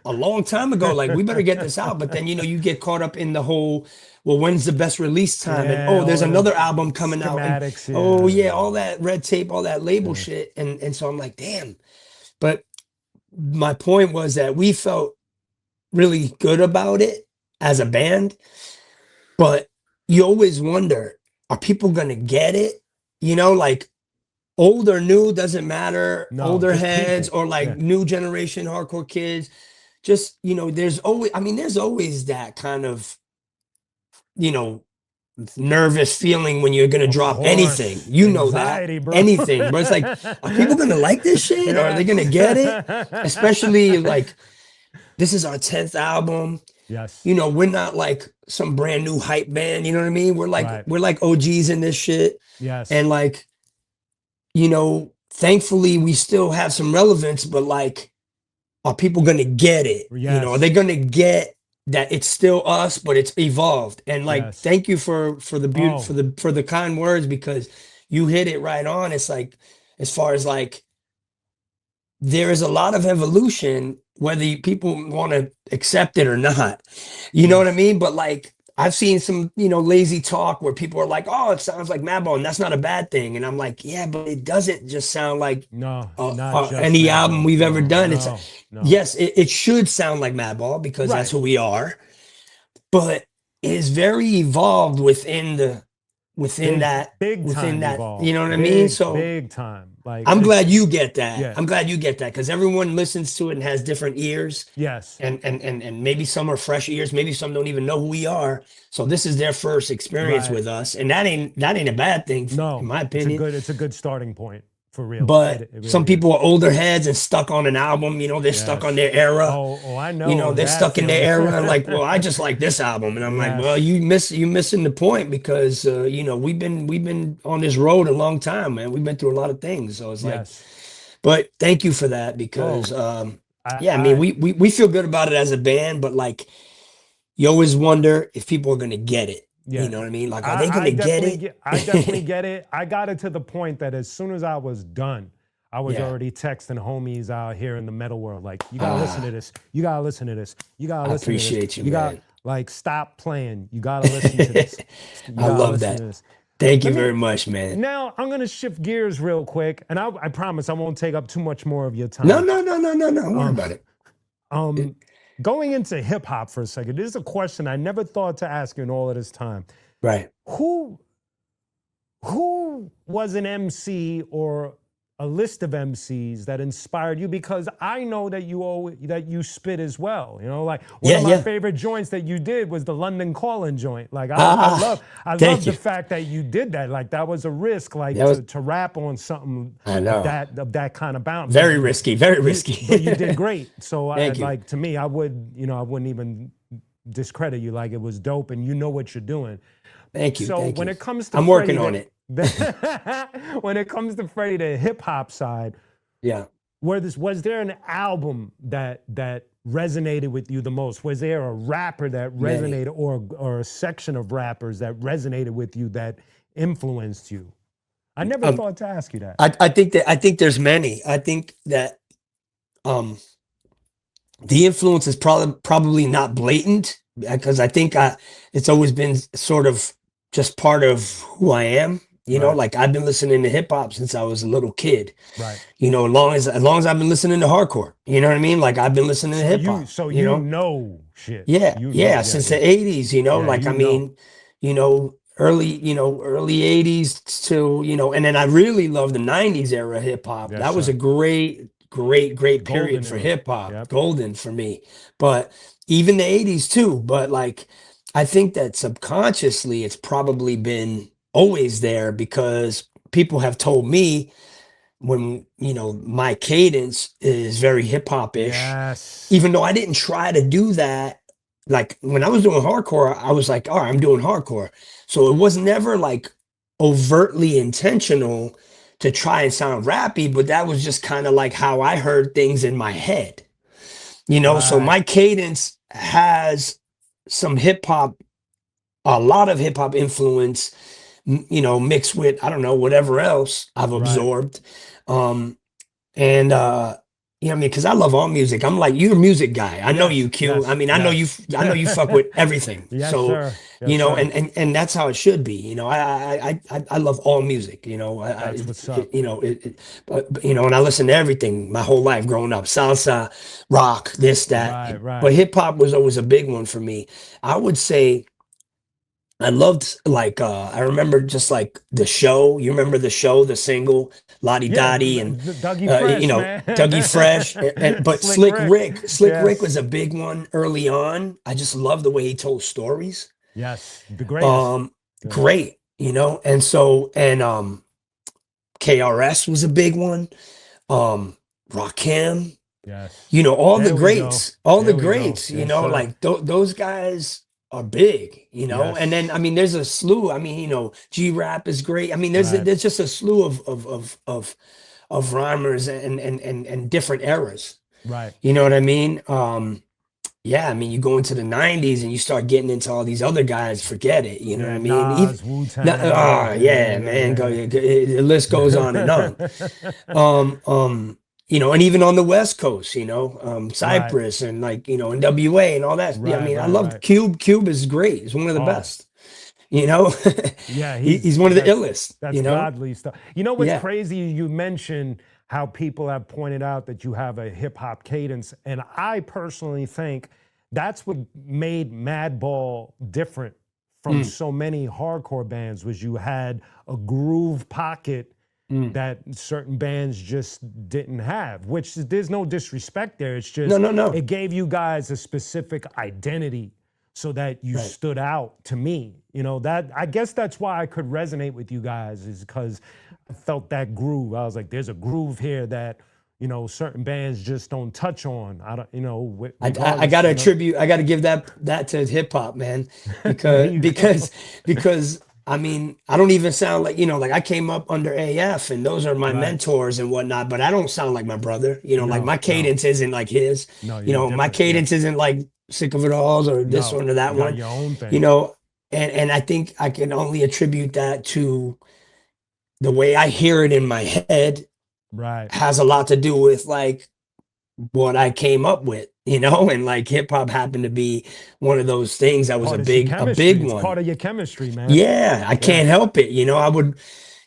a long time ago. Like, we better get this out. But then, you get caught up in the whole, well, when's the best release time? Yeah, And oh, there's all the another album coming out. And, schematics, oh yeah. yeah, all that red tape, all that label shit. And so I'm like, damn. But my point was that we felt really good about it as a band, but you always wonder, are people gonna get it? Like, old or new, doesn't matter. No, Older just heads people. or like Yeah. new generation hardcore kids. Just, there's always that kind of, nervous feeling when you're gonna drop course. anything. Anxiety, that. bro. Anything. But it's like, are people gonna like this shit? Or are they gonna get it? Especially like, this is our 10th album. Yes. We're not like some brand new hype band. You know what I mean? We're like Right. we're like OGs in this shit. Yes. And like, thankfully we still have some relevance, but like, are people gonna get it? Yes. Are they gonna get that it's still us, but it's evolved? And like, Yes. thank you for the beauty, Oh. for the kind words, because you hit it right on. It's like, as far as like, there is a lot of evolution, whether people want to accept it or not. You know what I mean? But like, I've seen some, lazy talk where people are like, oh, it sounds like Madball, and that's not a bad thing. And I'm like, yeah, but it doesn't just sound like No, not just any Madball. album we've ever done. It's No. yes, it should sound like Madball because that's who we are, but it is very evolved within that, big time that, evolved. you know what I mean? So big time. Like, I'm glad you get that. Yeah. I'm glad you get that because everyone listens to it and has different ears. Yes. And maybe some are fresh ears, maybe some don't even know who we are. So this is their first experience with us, and that ain't a bad thing. No, in my opinion, it's a good starting point for real. But It really some is. people are older heads and stuck on an album. They're stuck on their era. Oh, I know. They're that stuck in their feeling. era. And like, well, I just like this album, and I'm like, Yes. well, you missing the point because we've been on this road a long time, man. We've been through a lot of things, so it's like, Yes. but thank you for that because I mean, we feel good about it as a band, but like, you always wonder if people are gonna get it. Yeah. You know what I mean? Like, are they gonna get it? I definitely get it. I got it to the point that as soon as I was done, I was Yeah. already texting homies out here in the metal world, like, you gotta listen to this. You gotta listen to this. You gotta I listen to this. appreciate you, You man. gotta, like, stop playing. You gotta listen to this. You I gotta love listen that. to this. Thank you very much, man. Now I'm gonna shift gears real quick, and I promise I won't take up too much more of your time. No. Don't worry about it. Going into hip hop for a second, this is a question I never thought to ask you in all of this time. Right. Who was an MC or a list of MCs that inspired you? Because I know that you spit as well. Like, one of my favorite joints that you did was the London Calling joint. Like, I love the fact that you did that. Like, that was a risk, like, to rap on something of that kind of bounce. Very risky. But you did great. So Thank to me, I wouldn't even discredit you. Like, it was dope, and you know what you're doing. Thank you. So thank when you. it comes to I'm working on it. When it comes to Freddie, the hip hop side, Yeah. was there an album that resonated with you the most? Was there a rapper that resonated, or a section of rappers that resonated with you that influenced you? I never thought to ask you that. I think there's many. I think that the influence is probably not blatant because I think it's always been sort of just part of who I am. Like, I've been listening to hip hop since I was a little kid. Right. As long as I've been listening to hardcore. You know what I mean? Like, I've been listening to hip hop. So you know shit. Yeah, since the 80s, like, I mean, early 80s to, and then I really love the 90s era hip hop. Yes, that was sir. a great Golden period for era. hip hop. Yep. Golden for me. But, even the 80s too, but like I think that subconsciously it's probably been always there because people have told me when, you know, my cadence is very hip hop-ish, Yes. even though I didn't try to do that. Like when I was doing hardcore, I was like, all right, I'm doing hardcore. So it was never like overtly intentional to try and sound rappy, but that was just kind of like how I heard things in my head, you know? So Right. my cadence has some hip hop, a lot of hip hop influence, you know, mixed with, I don't know, whatever else I've Right. absorbed. Um, and you know what I mean? Because I love all music. I'm like, you're a music guy. I know Yes. you, Q. I Yes. mean, Yes. I know you fuck with everything. Yes, So, sir. you Yes, know, sir. and that's how it should be. You know, I love all music. You know, That's what's up. you know, but, you know, and I listen to everything my whole life growing up, salsa, rock, this, that. Right. But Right. hip hop was always a big one for me. I would say I loved like I remember just like the show. You remember the show, the single Lottie Yeah. Dottie and Dougie you Fresh, know man. Dougie Fresh, but Slick Rick. Slick Rick Yes. was a big one early on. I just love the way he told stories. Yes. The greatest. Um, Yeah. Great, you know, and so and KRS was a big one. Rakim, Yes. you know, There we go. all the There we go. greats, you Yes, know, sir. like those guys are big, you know. And then Yes. I mean, there's a slew. I mean, you know, G Rap is great. I mean, Right. there's just a slew of rhymers and different eras. Right. You know what I mean? Yeah, I mean, you go into the 90s and you start getting into all these other guys, forget it. You know what Yeah. I mean? Even, Nas, Wu-Tang. yeah, Yeah. man, Yeah. the list goes on and on. You know, and even on the West Coast, you know, Right. Cyprus and like, you know, NWA and all that. Yeah, I Right. mean, I Right. love Right. Cube. Cube is great. He's one of the Oh, best, you know. yeah. He's one of the That's illest, that's you know. godly stuff. You know what's Yeah. crazy? You mentioned how people have pointed out that you have a hip hop cadence, and I personally think that's what made Madball different from Mm, so many hardcore bands. Was you had a groove pocket mm. that certain bands just didn't have, which there's no disrespect there. It's No, just no, no. it gave you guys a specific identity so that you Right. stood out to me. You know, that I guess that's why I could resonate with you guys is because I felt that groove. I was like, there's a groove here that, you know, certain bands just don't touch on. I don't, you know, I regardless, gotta you know. attribute, I gotta give that to hip hop, man, There you go. because I mean, I don't even sound like, you know, like I came up under AF and those are my Right. mentors and whatnot, but I don't sound like my brother, you know, like No, my no, cadence isn't like his, no, you you're know, my different. Yeah. cadence isn't like Sick of It Alls or this No, one or that you got one, your own you thing. know, and I think I can only attribute that to the way I hear it in my head Right. has a lot to do with like what I came up with, you know, and like hip hop happened to be one of those things that was Part of your a big chemistry. It's one. part of your chemistry, man. Yeah, I Yeah. can't help it. You know, I would,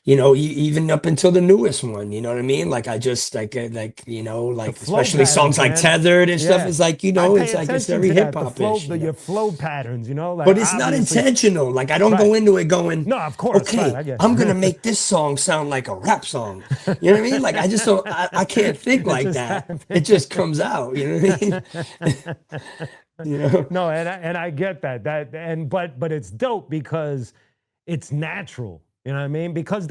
you know, even up until the newest one, you know what I mean? Like I just like, you know, The like flow especially songs patterns, like man. Tethered and stuff. Yeah. It's like, you I know, pay it's like it's attention very to hip that. The flow, hop-ish, you know. your flow patterns, you know, like But it's not obviously, intentional. Like I don't go right. into it going, No, of course, right. okay, I get I'm gonna you. make this song sound like a rap song. You know what I mean? Like I just don't I can't think It like just that. happened. It just comes out, you know what I mean? You know? No, and I get that. But it's dope because it's natural. You know what I mean? Because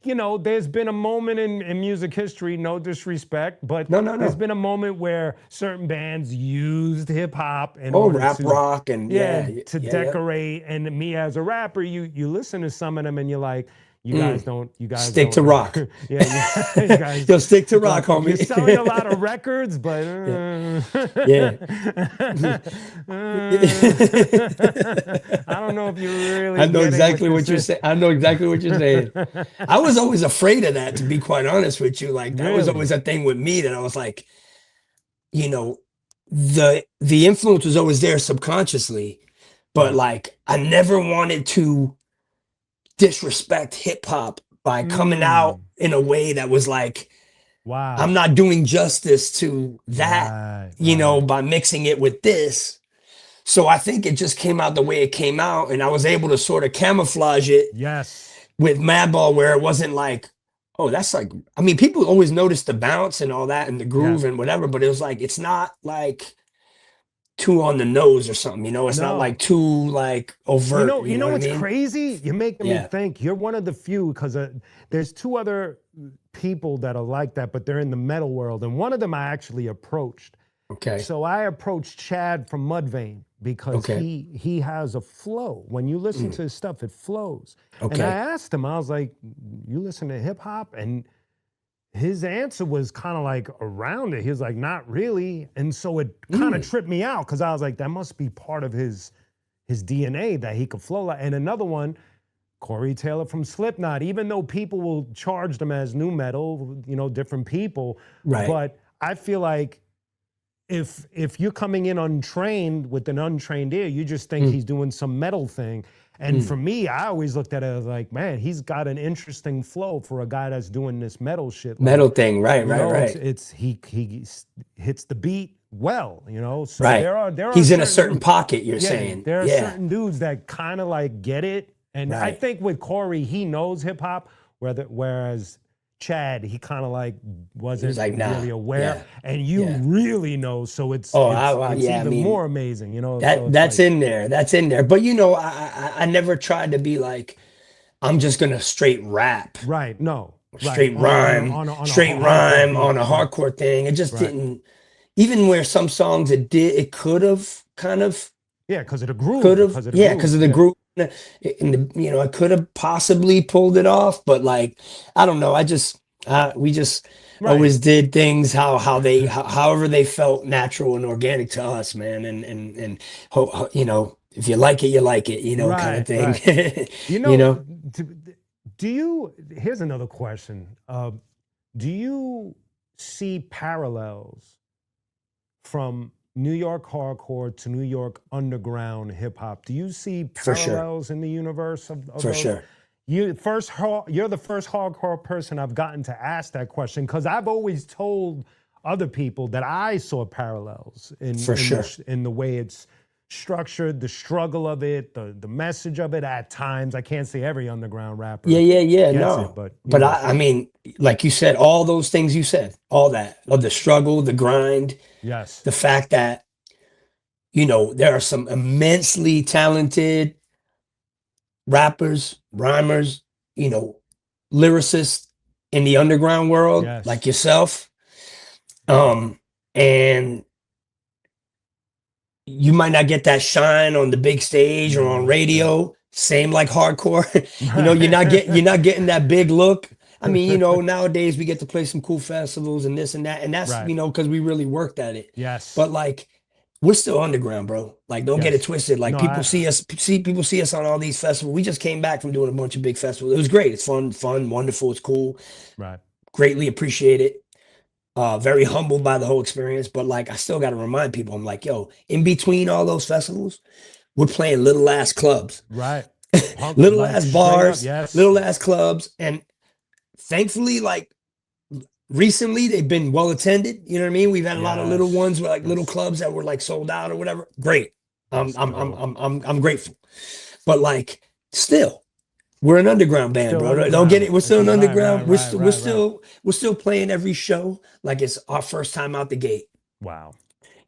you know, there's been a moment in music history, no disrespect, but No, no, there's no. been a moment where certain bands used hip hop in Oh, order rap to, rock and yeah, yeah, to yeah, yeah. decorate. And me as a rapper, you listen to some of them and you're like, Mm. you guys Stick don't, to rock. yeah, you guys, You'll stick to rock, like you're homie. selling a lot of records, but Yeah, yeah. I don't know if you're I really know getting what exactly you're what you're saying. saying. I know exactly what you're saying. I was always afraid of that, to be quite honest with you. Like that was Really? always a thing with me that I was like, you know, the influence was always there subconsciously, but Right. like I never wanted to disrespect hip hop by coming out Mm. in a way that was like I'm Wow. not doing justice to that, Right. you know, Right. by mixing it with this. So I think it just came out the way it came out, and I was able to sort of camouflage it Yes. with Madball, where it wasn't like, oh, that's like, I mean, people always notice the bounce and all that and the Yeah. groove and whatever, but it was like, it's not like too on the nose or something, it's not No. like too like overt, You know what I what's mean? crazy? You're making me Yeah. think. You're one of the few because there's two other people that are like that, but they're in the metal world, and one of them I actually approached. Okay. So I approached Chad from Mudvayne because Okay. he has a flow. When you listen to his stuff, it flows. And I Okay. asked him, I was like, "You listen to hip hop?" And his answer was kind of like around it. He was like, "Not really." And so it kind of tripped me out because I was like, that must be part of his DNA that he could flow like. And another one, Corey Taylor from Slipknot, even though people will charge them as new metal, different people. Right. But I feel like if you're coming in untrained with an untrained ear, you just think he's doing some metal thing. And for me, I always looked at it as like, man, he's got an interesting flow for a guy that's doing this metal shit. Metal thing, right. It's he hits the beat well, So Right. there are He's in a certain dudes, pocket, you're saying. there are Yeah. certain dudes that kind of like get it. And I Right. think with Corey, he knows hip hop, whereas Chad, he kind of like wasn't like, nah. really aware, Yeah. and you Yeah. really know, so it's yeah, even I mean, more amazing, So that's like, in there. That's in there. But I never tried to be like, I'm just gonna straight rap, right? No, straight right. rhyme, On a straight hardcore rhyme beat, on a right. hardcore thing. It just Right. didn't. Even where some songs it could have kind of Yeah, because of the groove. could have, because of the groove. And I could have possibly pulled it off, but like, I don't know. We just Right. always did things however they felt natural and organic to us, man. And if you like it, you like it, kind of thing. Right. Here's another question. Do you see parallels from New York hardcore to New York underground hip hop? Do you see For sure. parallels in the universe of For those? sure. You're the first hardcore person I've gotten to ask that question, because I've always told other people that I saw parallels in the way it's structured, the struggle of it, the message of it at times. I can't say every underground rapper. Yeah. gets No, it, but but I mean, like you said, all those things you said, all that, of the struggle, the grind, yes, the fact that, there are some immensely talented rappers, rhymers, lyricists in the underground world, Yes. like yourself. And you might not get that shine on the big stage or on radio, same like hardcore. You're not getting that big look. I mean, nowadays we get to play some cool festivals and this and that, and that's Right. because we really worked at it. yes. But like, we're still underground, bro. Like, don't get it Yes. twisted. Like, No, people see us on all these festivals. We just came back from doing a bunch of big festivals. It was great. It's fun, wonderful. It's cool. right. Greatly appreciate it. Very humbled by the whole experience. But like, I still got to remind people, I'm like, yo, in between all those festivals, we're playing little ass clubs, Right. little Like, ass straight bars, up, yes. little ass clubs. And thankfully, like, recently they've been well attended. You know what I mean? We've had a lot of little Yes. ones with like Yes. little clubs that were like sold out or whatever. Great. I'm dope. grateful. But like, still, we're an underground band, Still bro. underground. Don't get it. We're still an Right, underground. right, We're still playing every show like it's our first time out the gate. Wow.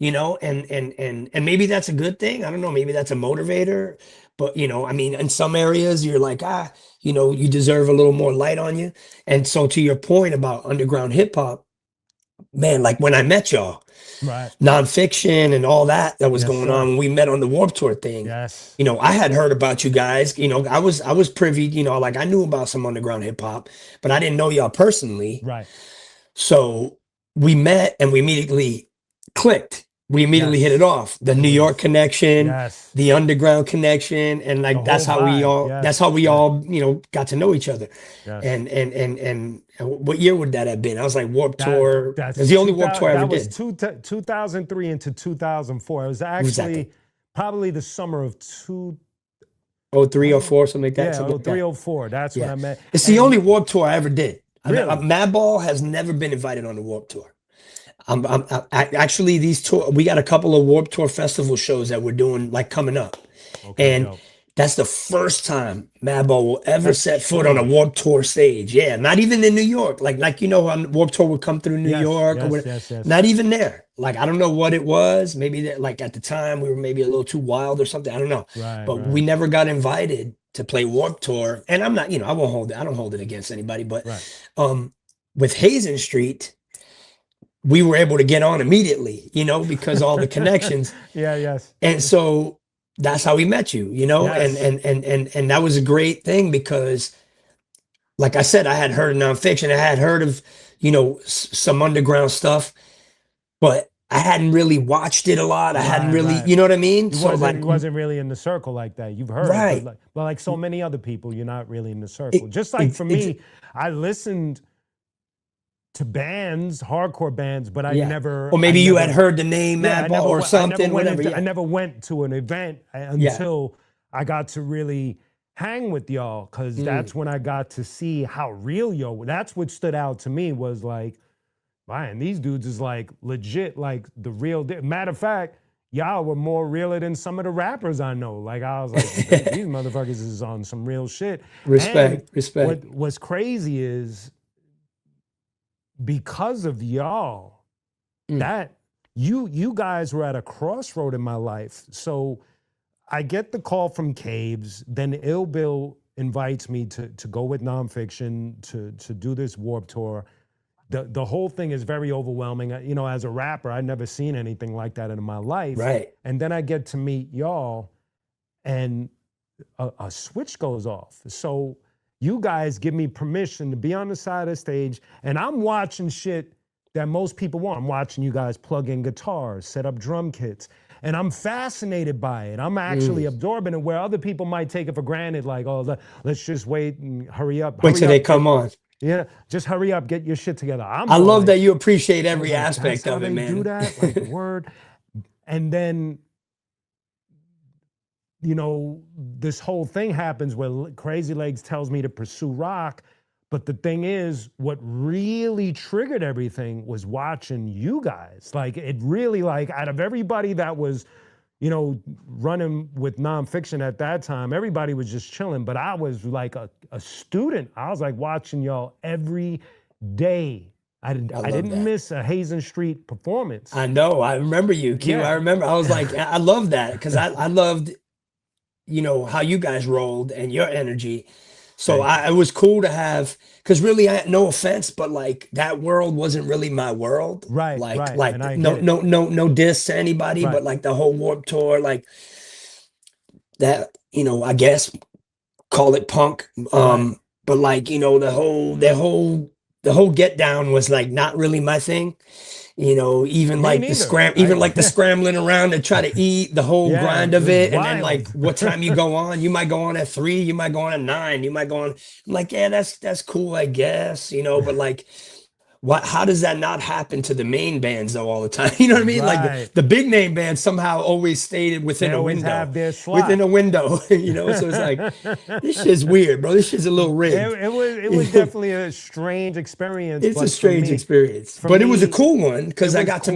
And maybe that's a good thing. I don't know. Maybe that's a motivator. But I mean, in some areas you're like, you deserve a little more light on you. And so, to your point about underground hip hop, man, like when I met y'all, Right. Nonfiction and all that was Yes, going sir. on when we met on the Warped Tour thing. Yes. I had heard about you guys. I was privy. Like, I knew about some underground hip hop, but I didn't know y'all personally. Right. So we met and we immediately clicked. We immediately hit it off. The New York connection, Yes. the underground connection, and like The whole vibe. that's how we all got to know each other. Yes. And what year would that have been? I was like Warped Tour. That's It's the only Warped Tour I ever did. did. That was 2003 into 2004. It was actually Exactly. probably the summer of 03 or 04, something like that. yeah, something like that. 03, 04. That's when Yeah. I met. It's the only Warped Tour I ever did. Really? Madball has never been invited on the Warped Tour. Actually, we got a couple of Warped Tour festival shows that we're doing, like, coming up. Okay, And dope. That's the first time Madball will ever That's set foot on a strange. Warped Tour stage. Yeah, not even in New York. Like on Warped Tour would come through New Yes, York or yes, whatever. yes, yes. Not even there. Like I don't know what it was. Maybe that like at the time we were maybe a little too wild or something. I don't know. Right, But we right, never got invited to play Warped Tour. And I'm not, I won't hold it. I don't hold it against anybody. But right. with Hazen Street, we were able to get on immediately, because all the connections. Yeah, yes. And so that's how we met you, and Yes. and that was a great thing because, like I said, I had heard of nonfiction, I had heard of, some underground stuff, but I hadn't really watched it a lot. I hadn't Right, really, right. you know what I mean? You So wasn't like, you wasn't really in the circle like that. You've heard it, right, but like so many other people, you're not really in the circle. it, Just like for me, I listened to bands, hardcore bands, but yeah. Or maybe you had heard the name Madball or something, whatever. I never went to an event until I got to really hang with y'all, because that's when I got to see how real y'all were. That's what stood out to me, was like, man, these dudes is like legit, like the real deal. Matter of fact, y'all were more realer than some of the rappers I know. Like I was like, these motherfuckers is on some real shit. Respect, And respect. what's crazy is, because of y'all, that you guys were at a crossroad in my life. So I get the call from Caves, then Ill Bill invites me to go with nonfiction to do this Warped Tour. The whole thing is very overwhelming. As a rapper, I'd never seen anything like that in my life. Right. And then I get to meet y'all, and a switch goes off. So you guys give me permission to be on the side of the stage, and I'm watching shit that most people won't. I'm watching you guys plug in guitars, set up drum kits, and I'm fascinated by it. I'm actually absorbing it, where other people might take it for granted, like, oh, let's just wait and hurry up. Wait till they come on. Yeah, just hurry up, get your shit together. I love that you appreciate every aspect that's how of it, they man. do that, like word. And then, this whole thing happens where Crazy Legs tells me to pursue rock. But the thing is, what really triggered everything was watching you guys. Like, it really, like, out of everybody that was, running with nonfiction at that time, everybody was just chilling. But I was like a student. I was like watching y'all every day. I didn't miss a Hazen Street performance. I know. I remember you, Q. I remember. I was like, I love that, because I loved, how you guys rolled and your energy. So it was cool to have, because really, no offense, but like that world wasn't really my world. Right, Like, right. like And I no, get it. no diss to anybody, Right. but like the whole Warped Tour, like that, I guess call it punk. But like, the whole get down was like not really my thing. Even Me like neither. even like the scrambling around to try to eat, the whole Yeah, grind it of was it. And then like wild. what time you go on, you might go on at 3, you might go on at 9, you might go on. I'm like, yeah, that's cool, I guess, but like, how does that not happen to the main bands though all the time? You know what I mean? Like Right. the big name bands somehow always stayed within They a always window. have their slot. Within a window, so it's like, this shit's weird, bro. This shit's a little rigged. It was definitely a strange experience. It's but a strange experience, for but it was a me, cool one because it I was got to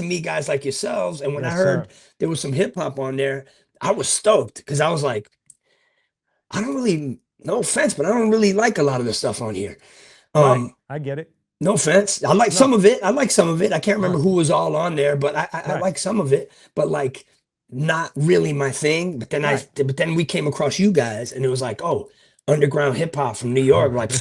cool. meet guys like yourselves, and when I Yes, heard sir. there was some hip hop on there, I was stoked because I was like, I don't really, no offense, but I don't really like a lot of the stuff on here. Right. I get it. No offense. I like No. some of it. I like some of it. I can't remember Right. who was all on there, but I Right. like some of it, but like not really my thing. But then Right. but then we came across you guys and it was like, oh, underground hip hop from New York. Like,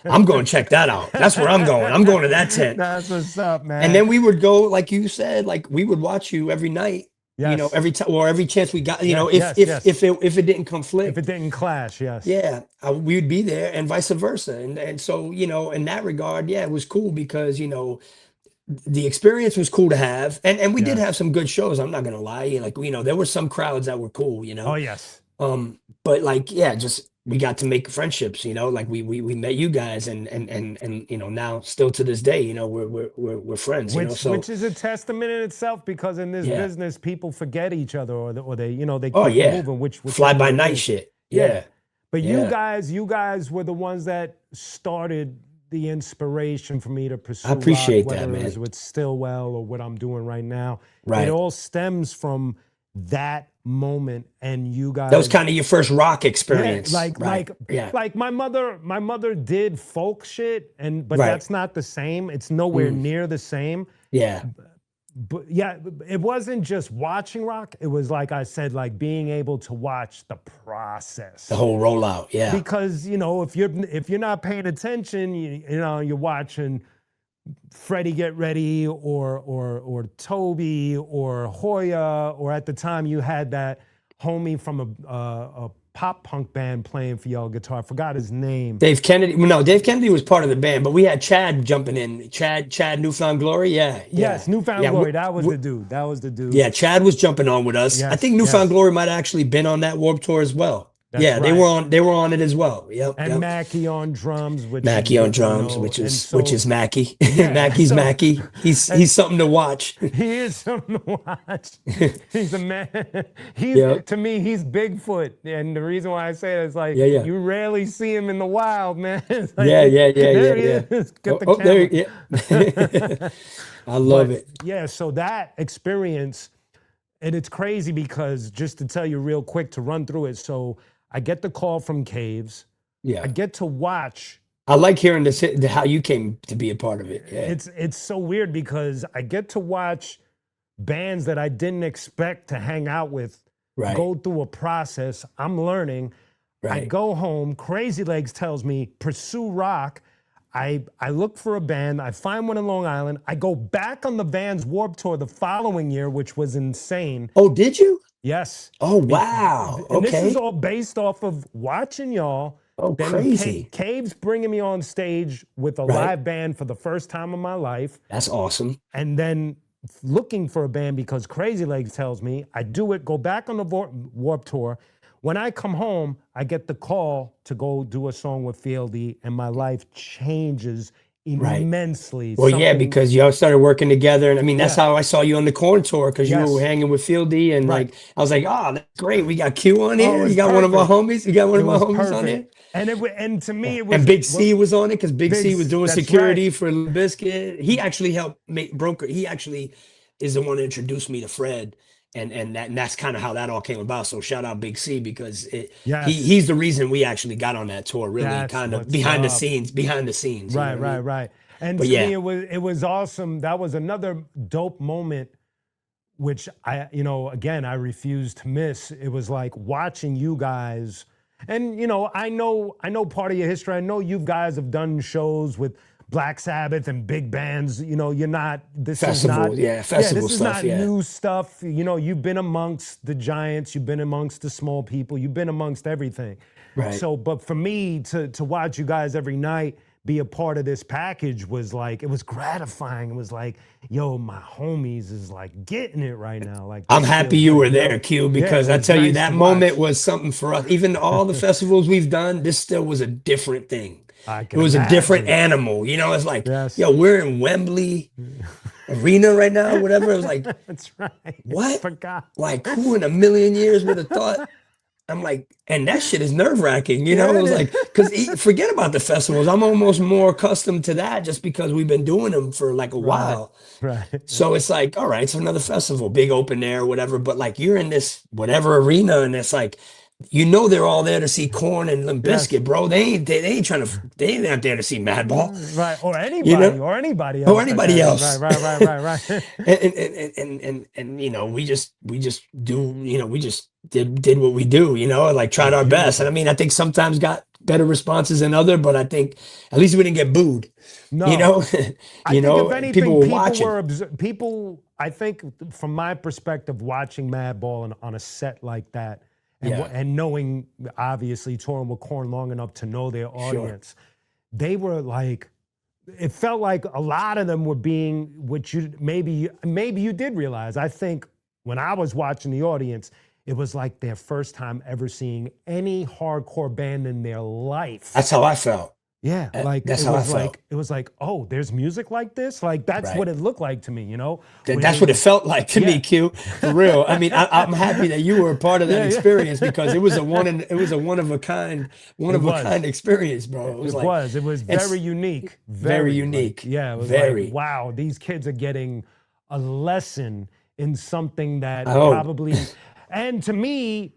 I'm going to check that out. That's where I'm going. I'm going to that tent. That's what's up, man. And then we would go, like you said, like we would watch you every night. Yes. Every time or every chance we got, Yes, if it didn't conflict. If it didn't clash, yes. Yeah, we would be there and vice versa. And so, in that regard, yeah, it was cool because, the experience was cool to have. And we did Yes. have some good shows. I'm not going to lie. Like, there were some crowds that were cool, Oh, yes. But like, yeah, just we got to make friendships, like we met you guys and now still to this day, we're friends, Which is a testament in itself, because in this business, people forget each other, or they they keep moving, which fly by night shit. Yeah. But you guys were the ones that started the inspiration for me to pursue I appreciate rock, that, whether man. it's with Stillwell or what I'm doing right now. Right. It all stems from that moment, and you guys. That was kind of your first rock experience. Yeah, right. like my mother did folk shit, but Right. that's not the same. It's nowhere near the same. Yeah. But yeah, it wasn't just watching rock. It was like I said, like being able to watch the process. The whole rollout. Yeah. Because, you know, if you're not paying attention, you know, you're watching Freddie Get Ready or Toby or Hoya, or at the time you had that homie from a pop punk band playing for y'all guitar. I forgot his name. Dave Kennedy. No, Dave Kennedy was part of the band, but we had Chad jumping in. Chad Newfound Glory. Yeah. Yes, Newfound Glory. That was the dude. Yeah, Chad was jumping on with us. Yes, I think Newfound Glory might have actually been on that Warped Tour as well. That's yeah, right. they were on it as well. Yep. And Mackie on drums, which is Mackie. Mackie's so, Mackie. He's something to watch. He is something to watch. He's a man. To me, he's Bigfoot. And the reason why I say that is like you rarely see him in the wild, man. Like, there he is. Get the camera. I love it. Yeah, so that experience, and it's crazy because just to tell you real quick to run through it. So I get the call from Caves. Yeah. I get to watch. I like hearing this, how you came to be a part of it. Yeah. It's so weird because I get to watch bands that I didn't expect to hang out with go through a process. I'm learning. I go home. Crazy Legs tells me, pursue rock. I look for a band. I find one in Long Island. I go back on the Vans Warped Tour the following year, which was insane. Oh, did you? Yes. Oh, wow. And this is all based off of watching y'all. Oh, then crazy. Caves bringing me on stage with a live band for the first time in my life. That's awesome. And then looking for a band because Crazy Legs tells me. I do it, go back on the Warped Tour. When I come home, I get the call to go do a song with Fieldy, and my life changes immensely. Well, yeah, because y'all started working together, and I mean that's how I saw you on the Corn Tour, because you were hanging with Fieldy, and like I was like, oh, that's great. We got Q on here. You got one of our homies. You got one of my homies on here. And to me, it was. And Big C was on it because Big C was doing security for Limp Bizkit. He actually helped make broker. He actually is the one that introduced me to Fred. And that's kind of how that all came about. So shout out Big C because he's the reason we actually got on that tour. Really, that's kind of behind the scenes. Right. And to me, it was awesome. That was another dope moment, which I refuse to miss. It was like watching you guys, and I know part of your history. I know you guys have done shows with Black Sabbath and big bands. You're not. This is not new stuff. You've been amongst the giants. You've been amongst the small people. You've been amongst everything. Right. So, but for me to watch you guys every night be a part of this package was like, it was gratifying. It was like, yo, my homies is like getting it right now. Like, I'm happy you were there, Q, because I tell you that moment was something for us. Even all the festivals we've done, this still was a different thing. It was a different animal. It's like, yo, we're in Wembley Arena right now, whatever. It was like, that's right. What? I forgot. Like, who in a million years would have thought? I'm like, and that shit is nerve wracking, It was like, because forget about the festivals. I'm almost more accustomed to that just because we've been doing them for like a while. Right. So it's like, all right, it's another festival, big open air, whatever. But like, you're in this whatever arena, and it's like, they're all there to see Korn and Limp Bizkit, bro. They ain't out there to see Madball, right? Or anybody, or anybody else, or anybody else. Right. and we just do, we just did what we do, like tried our best. And I mean, I think sometimes got better responses than other, but I think at least we didn't get booed. No, if anything, people were watching. People, I think, from my perspective, watching Madball on a set like that. And knowing, obviously, touring with Korn long enough to know their audience, they were like, it felt like a lot of them were being, which you maybe you did realize. I think when I was watching the audience, it was like their first time ever seeing any hardcore band in their life. That's how I felt. Yeah, like that's how I felt. It was like, oh, there's music like this. Like that's what it looked like to me, That's what it felt like to me, Q. For real. I mean, I'm happy that you were a part of that experience because it was a one of a kind experience, bro. It was very unique, very unique. It was like, wow, these kids are getting a lesson in something that probably. And to me,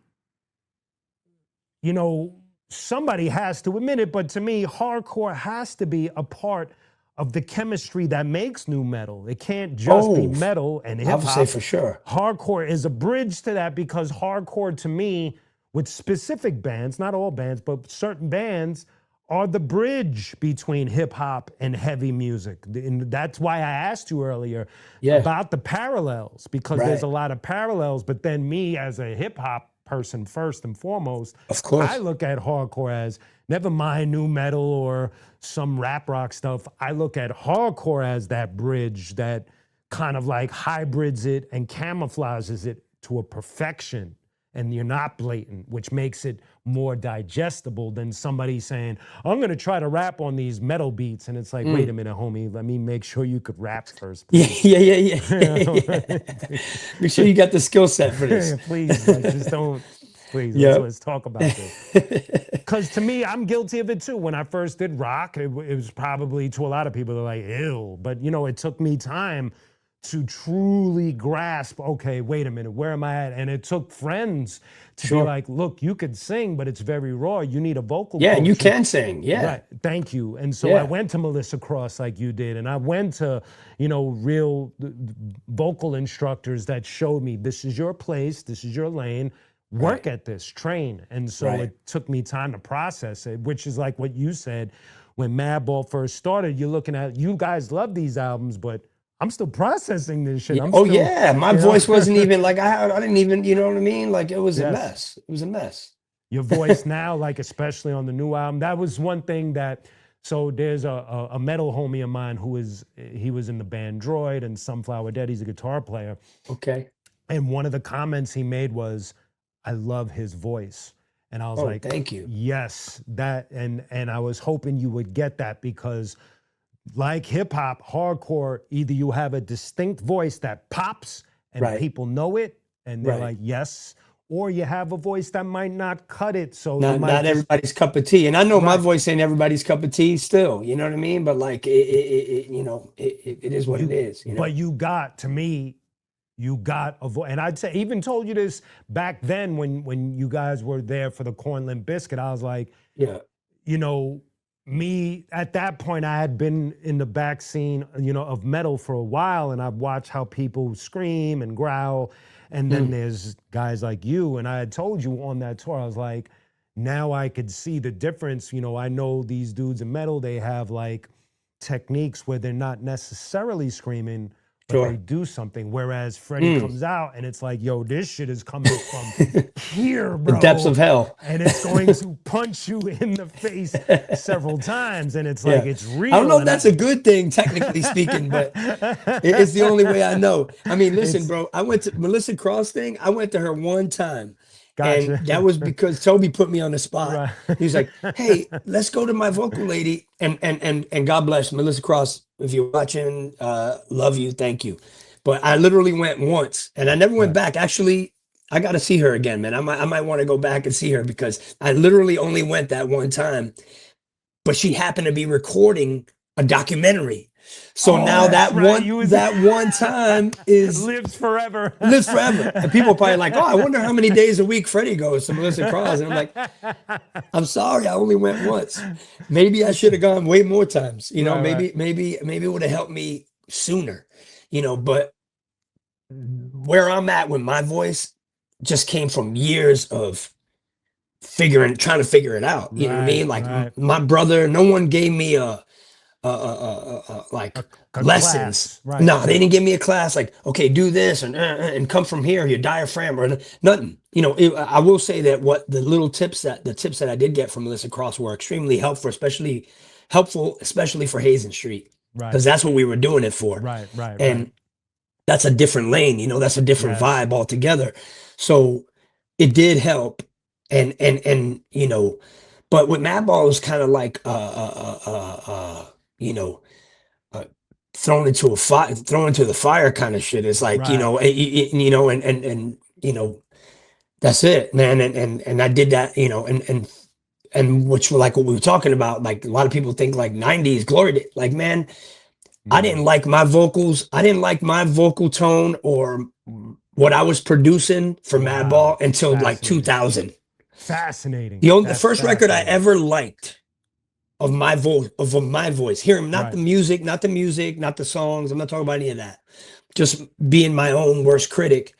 you know, somebody has to admit it, but to me, hardcore has to be a part of the chemistry that makes nu metal. It can't just be metal and hip I would say hop. for sure. Hardcore is a bridge to that, because hardcore to me, with specific bands, not all bands, but certain bands, are the bridge between hip hop and heavy music. And that's why I asked you earlier about the parallels, because there's a lot of parallels. But then me as a hip hop person, first and foremost, of course, I look at hardcore as, never mind nu metal or some rap rock stuff, I look at hardcore as that bridge that kind of like hybrids it and camouflages it to a perfection. And you're not blatant, which makes it more digestible than somebody saying, I'm going to try to rap on these metal beats. And it's like, wait a minute, homie, let me make sure you could rap first. Please. Yeah. Make sure you got the skill set for this. Please, like, just don't, please, let's talk about this. Because to me, I'm guilty of it too. When I first did rock, it was probably, to a lot of people, they're like, ew. But, you know, it took me time to truly grasp, okay, wait a minute, where am I at? And it took friends to be like, look, you could sing, but it's very raw. You need a vocal coach. And you can sing, Right. Thank you. And so I went to Melissa Cross like you did, and I went to, you know, real vocal instructors that showed me, this is your place, this is your lane, work at this, train. And so it took me time to process it, which is like what you said, when Madball first started, you're looking at, you guys love these albums, but I'm still processing this shit. My voice wasn't even like, I didn't even, you know what I mean? Like, it was a mess. It was a mess. Your voice now, like, especially on the new album, that was one thing that, so there's a metal homie of mine he was in the band Droid and Sunflower Dead. He's a guitar player. Okay. And one of the comments he made was, I love his voice. And I was like, thank you. Yes, that, and I was hoping you would get that, because like hip hop, hardcore, either you have a distinct voice that pops and people know it and they're like, yes, or you have a voice that might not cut it. So not everybody's cup of tea. And I know my voice ain't everybody's cup of tea still, you know what I mean? But like, it is what it is. You know? But you got, to me, you got a voice. And I'd say, even told you this back then when you guys were there for the Corn Limp Bizkit, I was like, you know, me, at that point, I had been in the back scene, you know, of metal for a while, and I've watched how people scream and growl, and then there's guys like you, and I had told you on that tour, I was like, now I could see the difference. You know, I know these dudes in metal, they have like techniques where they're not necessarily screaming, but they do something. Whereas Freddy comes out and it's like, yo, this shit is coming from here, bro. The depths of hell. And it's going to punch you in the face several times. And it's like, it's real. I don't know if that's a good thing, technically speaking, but it's the only way I know. I mean, listen, bro, I went to Melissa Cross thing. I went to her one time. Gotcha. And that was because Toby put me on the spot. Right. He was like, hey, let's go to my vocal lady. And God bless Melissa Cross. If you're watching, love you, thank you. But I literally went once and I never went back. Actually, I got to see her again, man. I might want to go back and see her, because I literally only went that one time. But she happened to be recording a documentary. So now that one time is lives forever. Lives forever. And people are probably like, oh, I wonder how many days a week Freddie goes to Melissa Cross. And I'm like, I'm sorry, I only went once. Maybe I should have gone way more times. You know, maybe it would have helped me sooner. You know, but where I'm at with my voice just came from years of trying to figure it out. You know what I mean? Like my brother, no one gave me like lessons. No, they didn't give me a class like, okay, do this and come from here, your diaphragm, or nothing. You know, I will say that the tips that I did get from Melissa Cross were extremely helpful, especially for Hazen Street, because that's what we were doing it for. And that's a different lane, you know, that's a different vibe altogether. So it did help. And you know, but with Madball, it was kind of like you know, thrown into the fire kind of shit. It's like, you know, you know, and you know, that's it, man. And I did that, you know, and which, like what we were talking about, like a lot of people think like 90s glory, like, man, I didn't like my vocals. I didn't like my vocal tone or what I was producing for Wow. Madball until like Fascinating. 2000. Fascinating. The first record I ever liked of my voice, hearing not the music, not the songs. I'm not talking about any of that. Just being my own worst critic.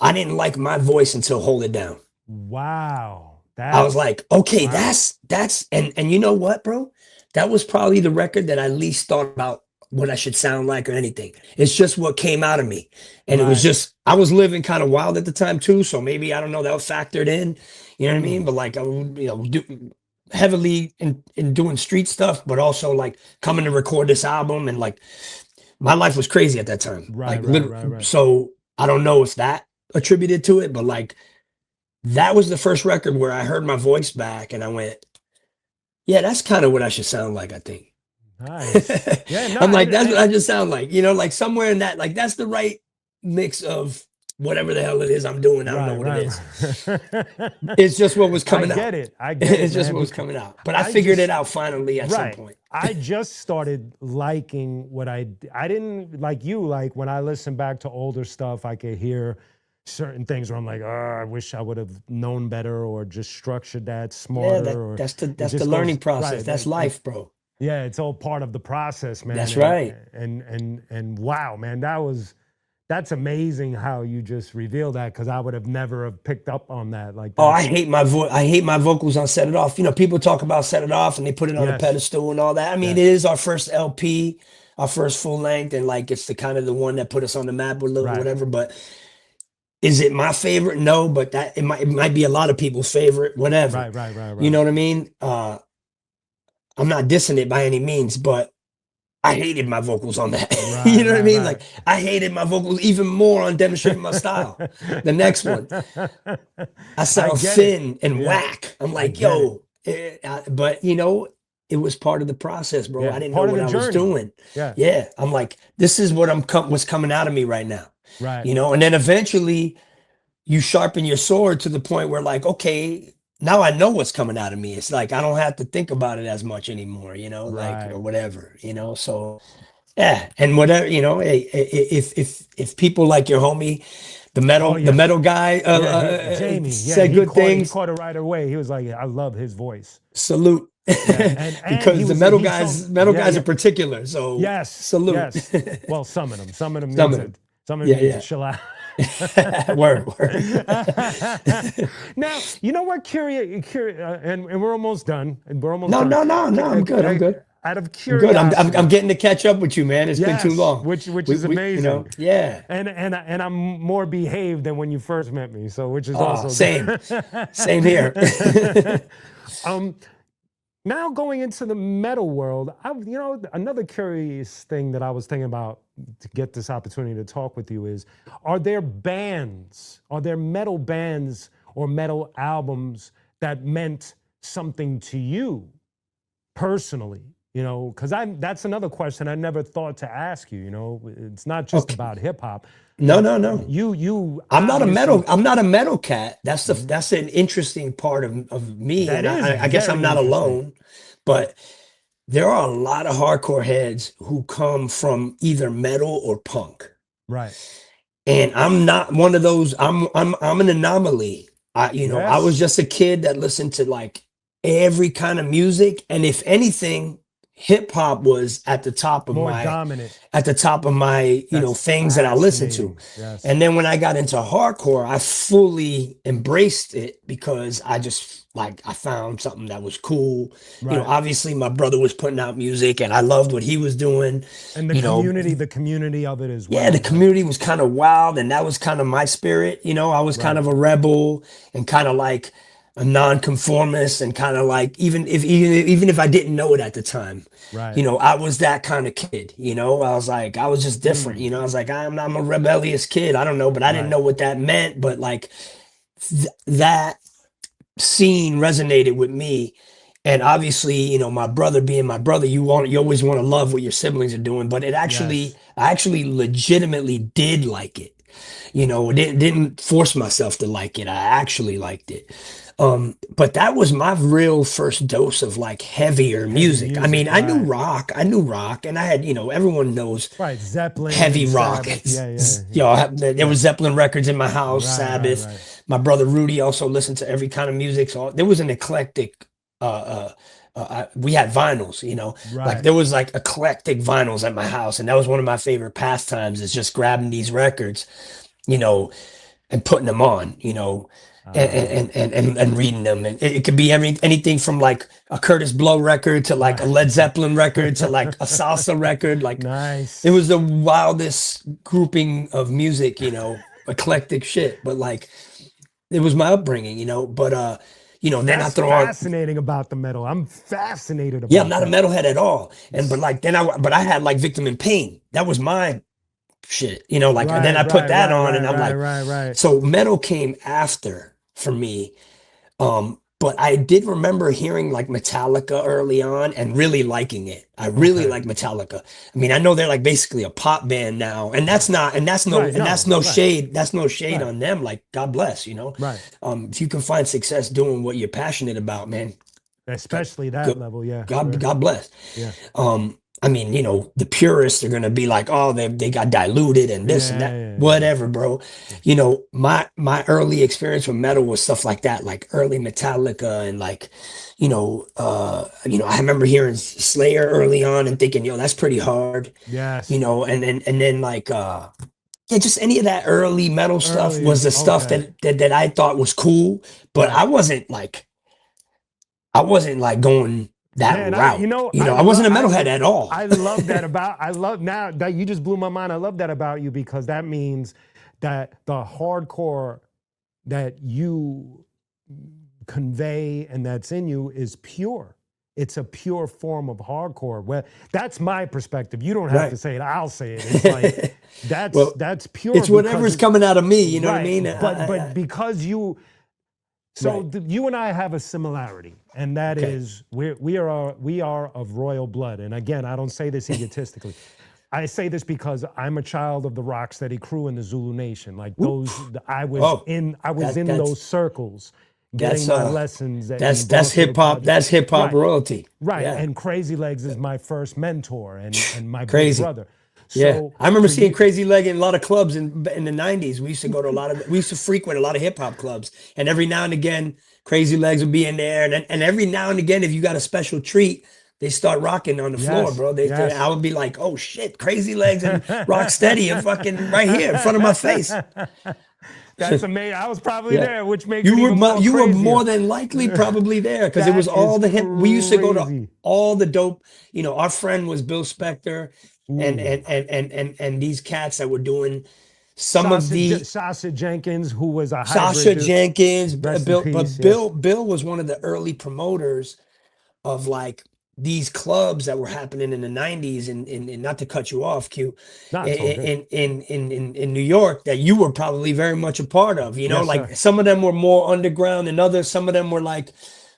I didn't like my voice until Hold It Down. Wow. I was like, okay, that's and you know what, bro? That was probably the record that I least thought about what I should sound like or anything. It's just what came out of me. And it was just, I was living kind of wild at the time too. So maybe, I don't know, that was factored in, you know what I mean? But like, I would, heavily in doing street stuff, but also like coming to record this album. And like, my life was crazy at that time. Right. So I don't know if that attributed to it, but like, that was the first record where I heard my voice back and I went, yeah, that's kind of what I should sound like, I think. Nice. Yeah, no, I'm like, that's what I just sound like, like somewhere in that, like that's the right mix of whatever the hell it is I'm doing. I don't know what it is. It's just what was coming out. I get it. It's just what was coming out. But I figured it out finally at some point. I just started liking what I didn't like you. Like when I listen back to older stuff, I could hear certain things where I'm like, oh, I wish I would have known better or just structured that smarter. Yeah, that's the learning process. That's life, bro. Yeah, it's all part of the process, man. That's right. And wow, man, that's amazing how you just revealed that, because I would have never have picked up on that. Like, oh, I hate my voice. I hate my vocals on Set It Off. People talk about Set It Off and they put it on a pedestal and all that. I mean, it is our first LP, our first full length, and like it's the kind of the one that put us on the map or whatever. But is it my favorite? No, but that it might be a lot of people's favorite, whatever. Right. You know what I mean? I'm not dissing it by any means, but I hated my vocals on that. You know what I mean? Like I hated my vocals even more on Demonstrating My Style. The next one, I sound thin and whack. I'm like, yo, but it was part of the process, bro. I didn't know what I was doing. Yeah. I'm like, this is what's coming out of me right now. Right. And then eventually you sharpen your sword to the point where like, okay, now I know what's coming out of me. It's like, I don't have to think about it as much anymore, like, or whatever, so yeah. And whatever, if people like your homie, the metal guy, Jamie, said good things. He caught it right away. He was like, I love his voice. Salute. And because the metal guys are particular. So salute. Yes. Well, some of them need chill out. Word. Now, you know what? Curious, and we're almost done. No, I'm good. Out of curiosity, I'm getting to catch up with you, man. It's been too long. Which is amazing. Yeah. And I'm more behaved than when you first met me. So which is also same here. Now going into the metal world, another curious thing that I was thinking about to get this opportunity to talk with you is, are there metal bands or metal albums that meant something to you personally? Because that's another question I never thought to ask you. It's not just about hip hop. No. I'm not a metal cat. That's an interesting part of me. And I guess I'm not alone, but there are a lot of hardcore heads who come from either metal or punk. Right. And I'm not one of those. I'm an anomaly. I was just a kid that listened to like every kind of music, and if anything, hip hop was at the top of dominant. At the top of my, things that I listened to. Yes. And then when I got into hardcore, I fully embraced it because I just I found something that was cool. Right. Obviously my brother was putting out music and I loved what he was doing. And the community of it as well. Yeah, the community was kind of wild, and that was kind of my spirit. I was kind of a rebel and kind of like a nonconformist, and kind of like even if I didn't know it at the time, right. I was that kind of kid. I was just different. I was like, I'm a rebellious kid. I don't know, but I didn't know what that meant. But like that scene resonated with me, and obviously, my brother being my brother, you always want to love what your siblings are doing. But I actually legitimately did like it. Didn't force myself to like it. I actually liked it. But that was my real first dose of like heavier Heavy music. I music, mean, right. I knew rock, and I had, everyone knows Right, Zeppelin heavy and rock. Sabbath. Yeah, There yeah. was Zeppelin records in my house, Right, right, Sabbath. right. My brother Rudy also listened to every kind of music. So there was an eclectic. We had vinyls, like Right. there was like eclectic vinyls at my house, and that was one of my favorite pastimes is just grabbing these records, you know, and putting them on, and reading them. And it could be anything from like a Curtis Blow record to like a Right. Led Zeppelin record to like a salsa record. Like it Nice. was the wildest grouping of music, eclectic shit. But like it was my upbringing, but then I That's throw on. fascinating about the metal. I'm fascinated Yeah, I'm about not a that. metalhead at all. But I had like Victim in Pain. That was my shit, like Right, then I put right, that right, on right, and I'm right, like, right, right. so metal came after for me. But I did remember hearing like Metallica early on and really liking it. I really Okay. like Metallica. I mean, I know they're like basically a pop band now, and that's not, Right, and that's no, no right, shade. That's no shade right, on them. Like, God bless, right. If you can find success doing what you're passionate about, man, God, Especially that God, level, yeah, God, yeah, God bless. yeah, I mean, the purists are gonna be like, oh, they got diluted and yeah, this and that, yeah, yeah, whatever, bro. yeah. My early experience with metal was stuff like that, like early Metallica and like, I remember hearing Slayer early on and thinking, yo, that's pretty hard, Yes. and then like yeah, just any of that early metal stuff was Early, the stuff okay. that I thought was cool, but Right. I wasn't like going that Man, route. I I wasn't love a metalhead at all. I love that about I love now that you just blew my mind. I love that about you because that means that the hardcore that you convey and that's in you is pure. It's a pure form of hardcore. Well, that's my perspective. You don't have to Right. say it. I'll say it. It's like Well, that's pure it's because whatever's coming out of me, you know what I right. mean? But because you Right. you and I have a similarity, and that Okay. is we are of royal blood. And again, I don't say this egotistically. I say this because I'm a child of the Rocksteady crew and the Zulu Nation. Like Whoop. those, I was Oh, in that's those circles, getting that's my lessons in that's Bronx Road hip hop. Project. That's hip hop Right, royalty. right. Yeah. And Crazy Legs is my first mentor and my big Crazy. brother. Yeah. So I remember for seeing you, Crazy Leg in a lot of clubs in the 90s. We used to go to we used to frequent a lot of hip hop clubs. And every now and again, Crazy Legs would be in there. And every now and again, if you got a special treat, they start rocking on the floor, yes, bro. I yes. would be like, oh shit, Crazy Legs and Rocksteady are fucking right here in front of my face. That's amazing. I was probably Yeah. there, which makes it even more You were crazier. more than likely probably there because it was That is all the hip. We used to go to crazy. all the dope. Our friend was Bill Spector Ooh. and these cats that were doing some of the Sasha Jenkins, who was a hybrid Sasha dude. Jenkins, Rest in Bill, peace. but Yes. Bill was one of the early promoters of like these clubs that were happening in the 90s and not to cut you off, Q, No, it's all good. in New York that you were probably very much a part of, Yes, like sir. some of them were more underground and others, some of them were like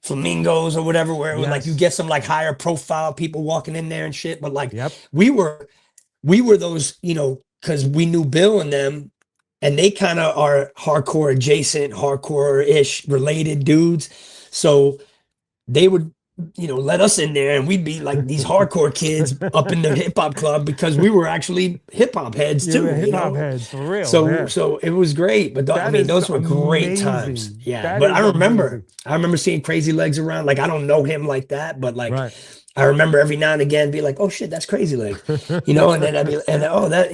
flamingos or whatever, where it was like you Yes. get some like higher profile people walking in there and shit. But like Yep. we were those, because we knew Bill and them, and they kind of are hardcore adjacent, hardcore-ish related dudes. So they would, let us in there and we'd be like these hardcore kids up in the hip hop club because we were actually hip hop heads You were too, hip hop heads for real. So Yeah. so it was great, but I That mean is those were great times. amazing. Yeah, That but is amazing. I remember seeing Crazy Legs around. Like I don't know him like that, but like Right. I remember every now and again be like, oh shit, that's Crazy Legs, and then I'd be and oh that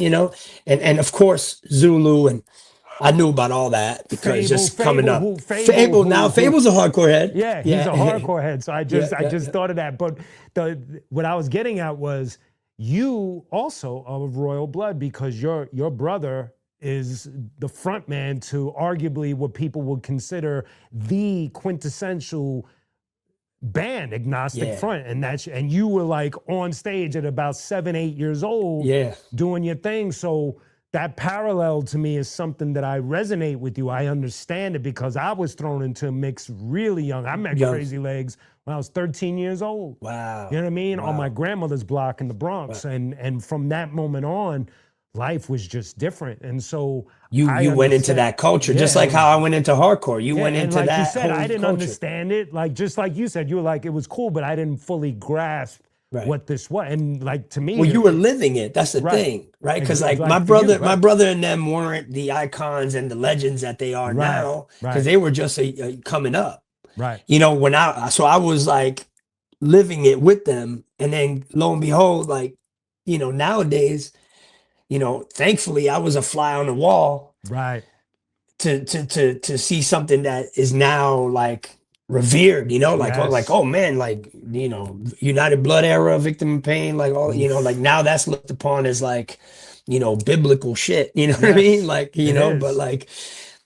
and of course Zulu, and I knew about all that because just coming up. Fable's a hardcore head. Yeah, he's a Yeah. hardcore head. So Yeah, I yeah, just yeah. thought of that. But what I was getting at was you also are of royal blood because your brother is the front man to arguably what people would consider the quintessential band, Agnostic Yeah. Front. And you were like on stage at about 7, 8 years old Yeah. doing your thing. So that parallel to me is something that I resonate with you. I understand it because I was thrown into a mix really young. I met Young. Crazy Legs when I was 13 years old. Wow. You know what I mean? On Wow. my grandmother's block in the Bronx. Wow. And from that moment on, life was just different. And so you went into that culture, just like how I went into hardcore. You went into like that you said, whole I didn't culture. understand it. Like, just like you said, you were like, it was cool, but I didn't fully grasp what this was. And like, to me, well, you were living it. That's the thing, right? Because like my brother and them weren't the icons and the legends that they are now, because they were just coming up. Right. You know, I was like living it with them, and then lo and behold, like, you know, nowadays, you know, thankfully I was a fly on the wall. Right. To see something that is now like revered, you know, like oh man, like, you know, United Blood era, Victim in Pain, like all, you know, like now that's looked upon as like, you know, biblical shit, you know what I mean? Like, you know, but like,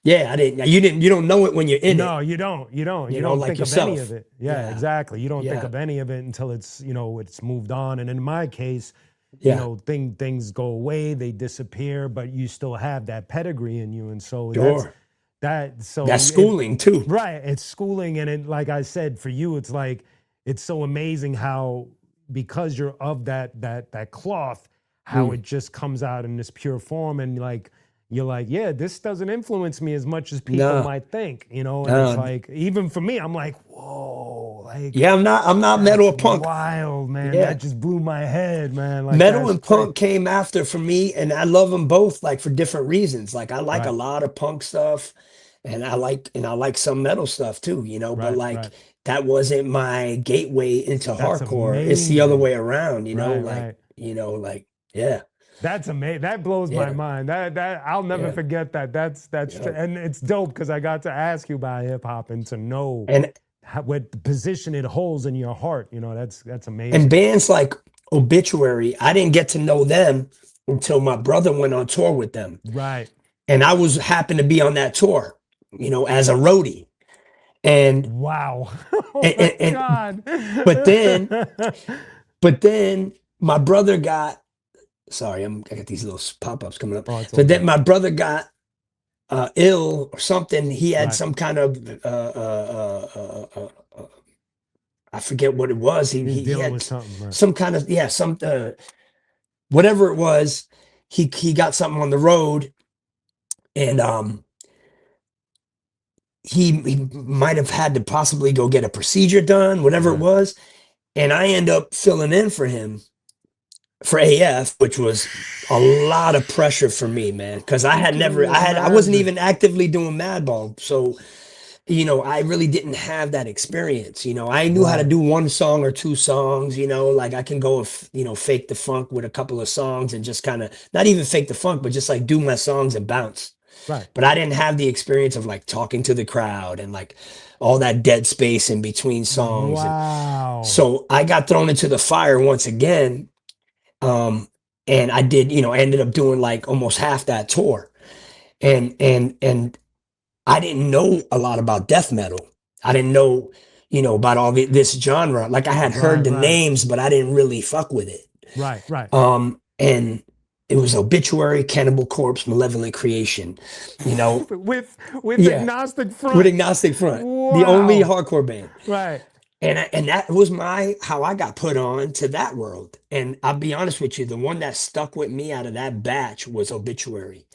yeah, you don't know it when you're in it. No, you don't like think yourself. of any of it. Yeah, exactly. You don't think of any of it until it's, you know, it's moved on. And in my case, you know, things go away, they disappear, but you still have that pedigree in you. And so that's schooling too. Right. It's schooling. And it, like I said, for you, it's like, it's so amazing how, because you're of that cloth, how it just comes out in this pure form. And like, you're like, yeah, this doesn't influence me as much as people might think, you know? And it's like, even for me, I'm like, whoa, like, I'm not metal or punk. Wild, man. That just blew my head, man. Like, metal and punk came after for me, and I love them both, like, for different reasons. Like, I like a lot of punk stuff, and I like some metal stuff too, you know, but like, that wasn't my gateway into hardcore. Amazing. It's the other way around, you know, like, you know, like, That's amazing. That blows my mind. That I'll never forget that. That's and it's dope because I got to ask you about hip hop and to know what position it holds in your heart. You know, that's amazing. And bands like Obituary, I didn't get to know them until my brother went on tour with them. Right. And I happened to be on that tour, you know, as a roadie. And wow. Oh my God. But then my brother got. Sorry, I got these little pop-ups coming up. So then my brother got ill or something. He had some kind of I forget what it was. He had with some kind of whatever it was. He got something on the road, and he might have had to possibly go get a procedure done, whatever it was, and I end up filling in for him for AF, which was a lot of pressure for me, man, because I wasn't even actively doing Madball, so, you know, I really didn't have that experience. You know, I knew how to do one song or two songs, you know, like I can go, you know, fake the funk with a couple of songs and just kind of not even fake the funk, but just like do my songs and bounce. Right. But I didn't have the experience of like talking to the crowd and like all that dead space in between songs. Wow. And so I got thrown into the fire once again. And I did, you know, I ended up doing like almost half that tour. And I didn't know a lot about death metal. I didn't know, you know, about all this genre. Like I had heard the names, but I didn't really fuck with it. Right. And it was Obituary, Cannibal Corpse, Malevolent Creation, you know. with Agnostic Front. With Agnostic Front. Wow. The only hardcore band. Right. And that was how I got put on to that world. And I'll be honest with you, the one that stuck with me out of that batch was Obituary.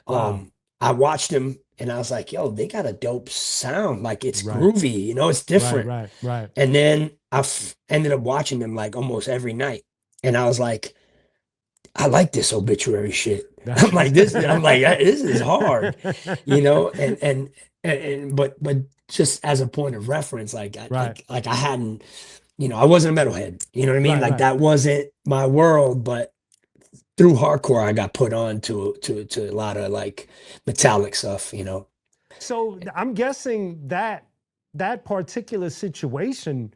Wow. I watched them and I was like, yo, they got a dope sound. Like it's groovy, you know, it's different. Right. And then I ended up watching them like almost every night. And I was like, I like this Obituary shit. I'm like, this is hard, you know, but just as a point of reference, like I hadn't, you know, I wasn't a metalhead, you know what I mean? That wasn't my world, but through hardcore, I got put on to a lot of like metallic stuff, you know? So I'm guessing that particular situation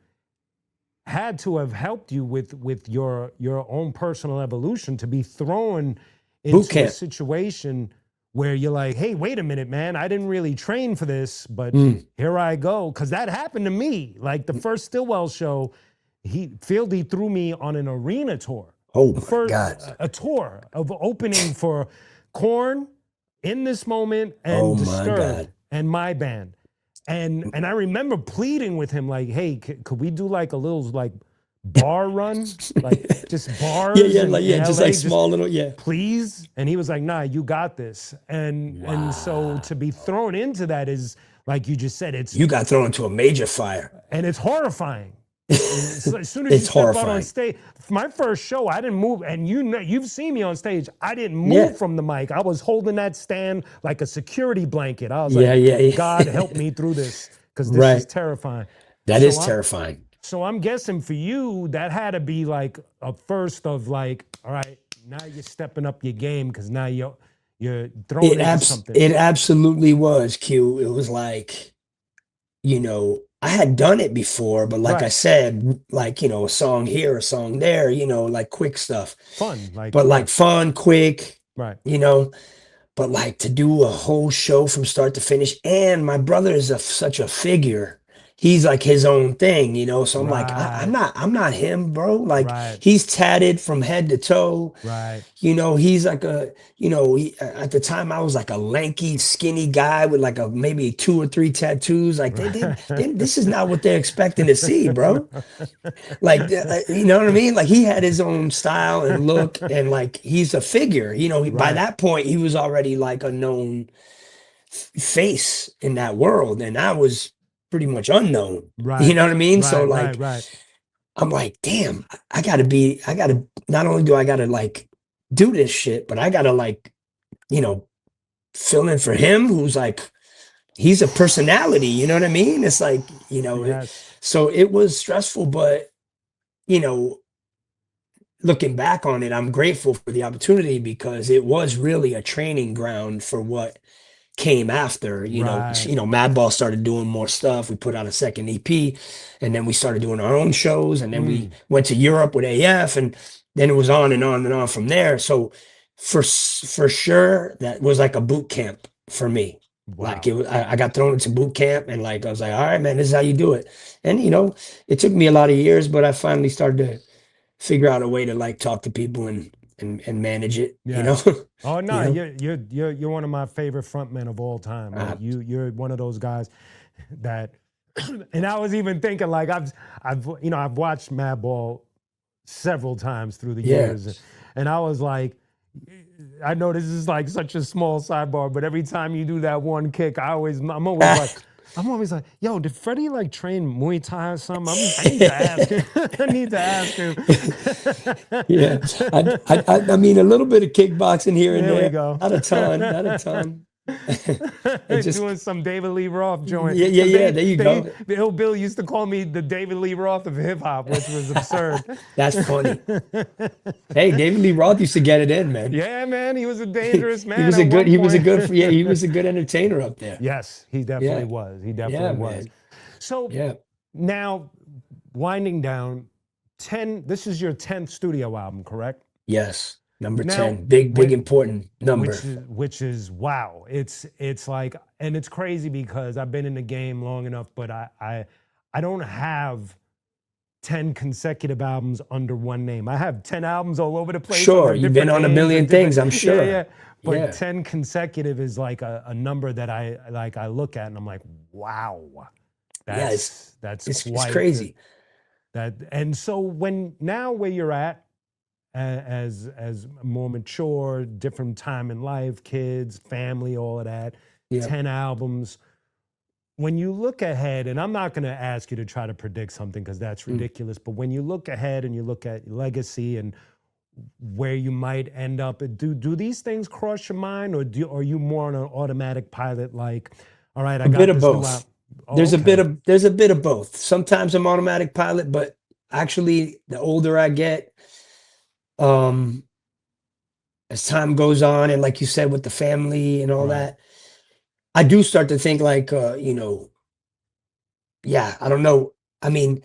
had to have helped you with your own personal evolution to be thrown into a situation where you're like, hey, wait a minute, man, I didn't really train for this, but here I go. Because that happened to me. Like the first Stillwell show, Fieldy threw me on an arena tour. Oh, my God. A tour of opening for Korn, In This Moment, and Disturbed, and my band. And I remember pleading with him like, hey, could we do like a little like bar run, like just Yeah, bars yeah, in, like in yeah, just LA, like just small little, yeah. please. And he was like, nah, you got this. And so Wow. to be thrown into that is, like you just said, You got thrown into a major fire. it's horrifying. As soon as you It's step out on horrifying. stage, my first show, I didn't move, and you know, you've seen me on stage. I didn't Yeah, move from the mic. I was holding that stand like a security blanket. I was yeah, like, yeah, God yeah. help me through this, because this is Right. terrifying. That So is I'm terrifying. so I'm guessing for you that had to be like a first of like, all right, now you're stepping up your game because now you're throwing into something. It absolutely was, Q. It was like, I had done it before, but like I Right. said, like, a song here, a song there, like quick stuff. Fun. Like, But like right. fun, quick, Right. you know. But like to do a whole show from start to finish, and my brother is such a figure. He's like his own thing, So I'm like, Right. I'm not him, bro. Like Right. he's tatted from head to toe. Right. He's like at the time I was like a lanky, skinny guy with like maybe 2 or 3 tattoos. Like this is not what they're expecting to see, bro. Like, you know what I mean? Like he had his own style and look, and like he's a figure. By Right. that point, he was already like a known face in that world, and I was pretty much unknown. You Right. know what I mean? So Right. Right. like, Right. I'm like, damn, I gotta. Not only do I gotta like do this shit, but I gotta like, you know, fill in for him, who's like, he's a personality. You know what I mean? It's like, Yes. so it was stressful, but you know looking back on it, I'm grateful for the opportunity because it was really a training ground for what came after. Right. Madball started doing more stuff. We put out a second EP, and then we started doing our own shows, and then we Mm. went to Europe with AF, and then it was on and on and on from there. So for sure, that was like a boot camp for me. Like Wow. I got thrown into boot camp, and like I was like, all right, man, this is how you do it. And it took me a lot of years, but I finally started to figure out a way to like talk to people and manage it, Yes. Oh no, you know. you're one of my favorite frontmen of all time. Like Uh, you're one of those guys that and I was even thinking like I've watched Madball several times through the yeah, years and I was like I know this is like such a small sidebar, but every time you do that one kick, I'm always like, yo, did Freddie like train Muay Thai or something? I need to ask him. I need to ask him. yeah. I mean, a little bit of kickboxing here and There we there, go. not a ton, not a ton. It just, Doing some David Lee Roth joint. yeah, yeah, yeah. There you go. The Ill Bill used to call me the David Lee Roth of hip hop, which was absurd. That's funny. Hey, David Lee Roth used to get it in, man. Yeah, man, he was a dangerous man. He was a at good, one he was a point. good, yeah, he was a good entertainer up there. Yes, he definitely Yeah, was. He yeah, definitely was. man. So Yeah, now, winding down, this is your 10th studio album, correct? yes. Number Now, 10, big, when, important number. which is wow. It's like, and it's crazy because I've been in the game long enough, but I don't have 10 consecutive albums under one name. I have 10 albums all over the place. Sure, Under you've been different on a names million and different, things, I'm yeah, sure. yeah. But Yeah. 10 consecutive is like a number that I look at and I'm like, wow, Yeah, that's it's quite crazy. that. And so where you're at as more mature, different time in life, kids, family, all of that, Yeah. 10 albums. When you look ahead, and I'm not going to ask you to try to predict something because that's ridiculous, but when you look ahead and you look at legacy and where you might end up, do these things cross your mind, or are you more on an automatic pilot? Like, all right, I A got bit of this new both. album. Oh, There's a okay. there's a bit of both. Sometimes I'm automatic pilot, but actually the older I get, as time goes on, and like you said, with the family and all Right. that, I do start to think like, yeah, I don't know. I mean,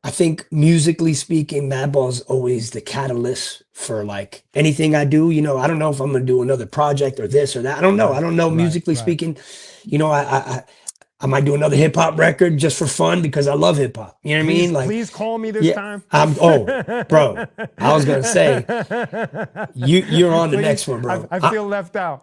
I think musically speaking, Madball's always the catalyst for like anything I do. I don't know if I'm gonna do another project or this or that. I don't know. Right. I don't know. Right. Musically Right. speaking, I I might do another hip hop record just for fun because I love hip hop. You know what I mean? Like, please call me this time. Bro, I was gonna say you're on the next one, bro. I feel left out.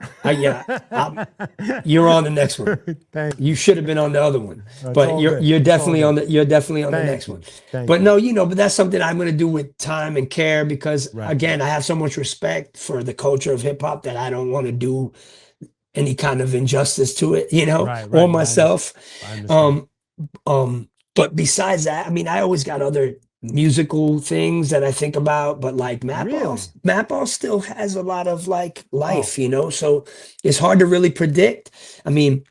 You're on the next one. Thank you should have been on the other one, but you're definitely on the next one. But no, but that's something I'm gonna do with time and care because again, I have so much respect for the culture of hip hop that I don't want to do any kind of injustice to it, or myself. But besides that, I mean, I always got other musical things that I think about, but like Madball still has a lot of like life, so it's hard to really predict. I mean,